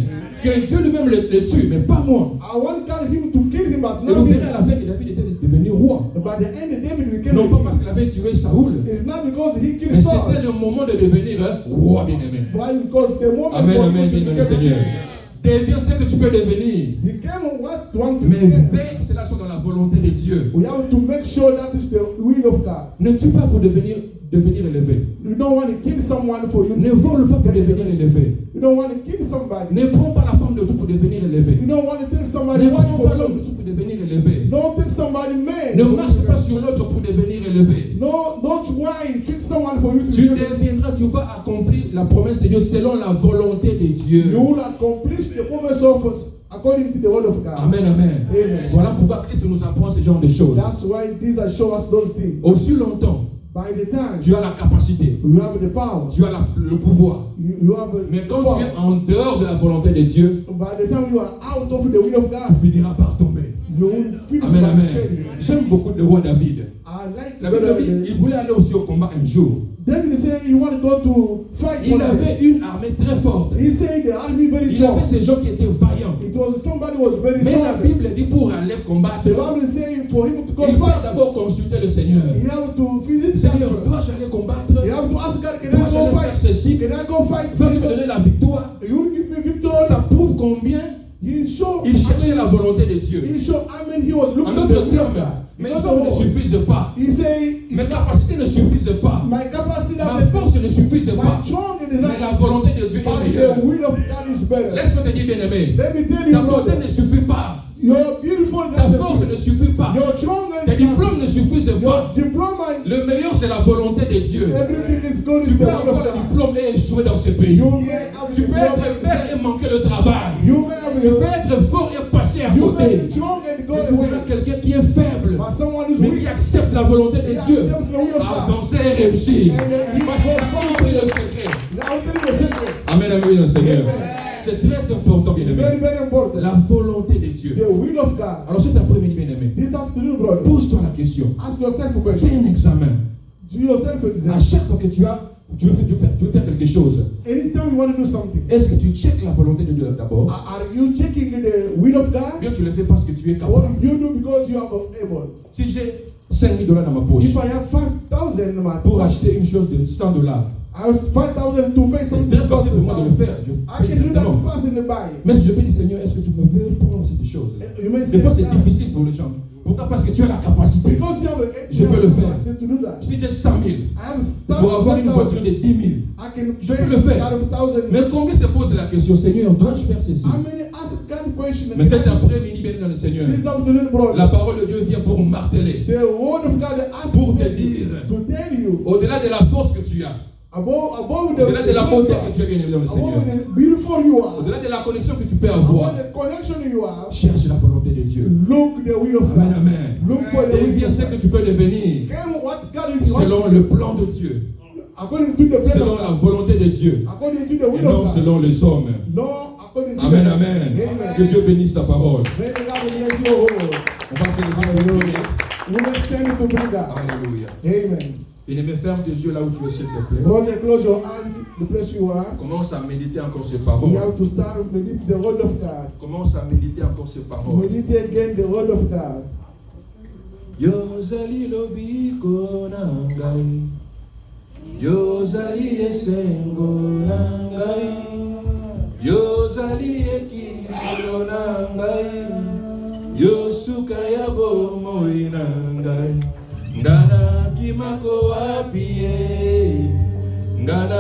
Que Dieu lui-même le tue, mais pas moi. I want God him to kill him, but Et not vous me. verrez à la fin que David était devenu roi. By the end, David became Non a pas king. parce qu'il avait tué Saoul, It's not because he killed mais Saul, c'était le moment de devenir roi bien-aimé. but because the moment Amen, for amen, him to bien-aimé become a Seigneur. king. Deviens ce que tu peux devenir. Became what you want to Mais become. veille que cela soit dans la volonté de Dieu. We have to make sure that is the will of God. Ne tue pas pour devenir élevé. You don't want to kill someone for you. Ne vole pas pour devenir élevé. You don't want to kill somebody. Ne prends pas la femme de tout pour devenir élevé. You don't want to take somebody Ne wife prends pas for l'homme de you. tout pour devenir élevé. Don't take somebody man. Ne marche pas sur l'autre pour devenir élevé. No, don't try and trick someone for you to Tu become. deviendras, tu vas accomplir la promesse de Dieu selon la volonté de Dieu. You will accomplish the promise of us according to the word of God. Amen, amen. Amen. Voilà pourquoi Christ nous apprend ce genre de choses. That's why these are show us those things. Aussi longtemps, By the time tu as la capacité, you have the power, tu as le pouvoir. you have Mais quand power. tu es en dehors de la volonté de Dieu, By the time you are out of the will of tu God, finiras par tomber. you will finish Amen, by amen. failing. J'aime beaucoup le roi David. I like La Bible dit il voulait aller aussi au combat un jour. David said he want to go to fight. Il avait une armée très forte. He said the army very Il avait strong. ces gens qui étaient vaillants. It was somebody who was very Mais la strong. Bible dit pour aller combattre, The Bible is saying for him to go il faut fight, d'abord consulter le Seigneur. he have to visit Seigneur, God. dois-je aller combattre? You have to ask God, can I Dois-je go aller faire fight? ceci? Can I go fight? Vas-tu me donner la victoire? You will give me victory. Ça prouve combien He showed. il cherchait la volonté de Dieu. He showed. I mean, he was En looking at the d'autres will of termes, God. mes In hommes other ne words, suffisent pas. he say Mes capacités ne suffisent pas. my capacity Ma doesn't. force ne suffise My pas. strong is Mais not. la volonté de Dieu est But meilleure. the will of God is better. Laisse-moi te dire, bien-aimé, Let me tell you, ta beauté brother. ne suffit pas. You're beautiful. Ta force ne suffit pas. Your strong Tes is diplômes ne suffisent Your pas. diploma. Le meilleur, c'est la volonté de Dieu. Everything is good. Tu Is the peux will avoir of le God. diplôme et échouer dans ce pays. You may have Tu the peux être belle et manquer le travail. You may have Tu peux être fort et passer à You may côté. be strong and go Mais tu verras away. quelqu'un qui est faible, But someone who's mais weak. qui accepte la volonté de He Dieu, accepts the will of God. avancer et réussir. And he Parce qu'il a compris le secret. Now I'll tell you the secret. Amen, amen, Seigneur. Amen. C'est très important, bien It's very, aimé. very important. La volonté de Dieu. The will of God. Alors cet après-midi, bien aimé, This afternoon, brother, pose-toi la question. ask yourself a Fais question. un examen. Do yourself an À exam. chaque fois que tu veux faire quelque chose, Anytime you want to do something, est-ce que tu checkes la volonté de Dieu d'abord? are you checking the will of God? Bien, tu le fais parce que tu es Or capable. you do because you are able? Si j'ai 5 000 $ dans ma poche If I have 5,000 in my pour pocket, acheter une chose de 100 $, I have 5,000 to pay c'est something. très facile pour moi de le faire. Je I paye can do that directement. fast in the buy. Mais si je peux dire, Seigneur, est-ce que tu me veux prendre cette chose? You may Des say, fois, c'est God, difficile pour les gens. Pour Pourquoi? Parce que tu as la capacité. Because you have Je peux le faire. capacity to do that. Si j'ai 100 000, I have pour avoir une voiture de 10 000, I can je peux pay le faire. out of 1,000. Mais combien se pose la question, Seigneur, dois-je faire ceci? How many ask God question? Mais cet après-midi, bien dans le Seigneur, This afternoon, brother, la parole de Dieu vient pour marteler, the word of God asks pour te dire, to tell you au-delà de la force que tu as, above the au-delà de la beauté que tu as, bien aimé dans le Seigneur, above the beautiful you are, au-delà de la connexion que tu peux avoir, above the connection you have, cherche la volonté de Dieu. look the will of Amen, God. amen. Look for the Et will bien of ce que God. tu peux devenir What God is selon le plan de Dieu, according to the plan selon of la God, volonté de Dieu, according to the et will non of God, selon les hommes. no according to Amen, the amen. Amen. Que Dieu bénisse sa parole. May God bless your whole. On va se lever pour prier. We will stand to bring God. Alléluia. Amen. Bien-aimé, ferme tes yeux là où tu es, s'il te plaît. Brother, close your eyes, the place you are. Commence à méditer encore ces We paroles. have to start to meditate the word of God. Commence à méditer encore ces paroles. Meditate again the word of God. Yozali lobiko nangai, Yozali esengo nangai, Yozali ekilo nangai, Yosuka ya bomoi nangai, Ngana kimako apie, Ngana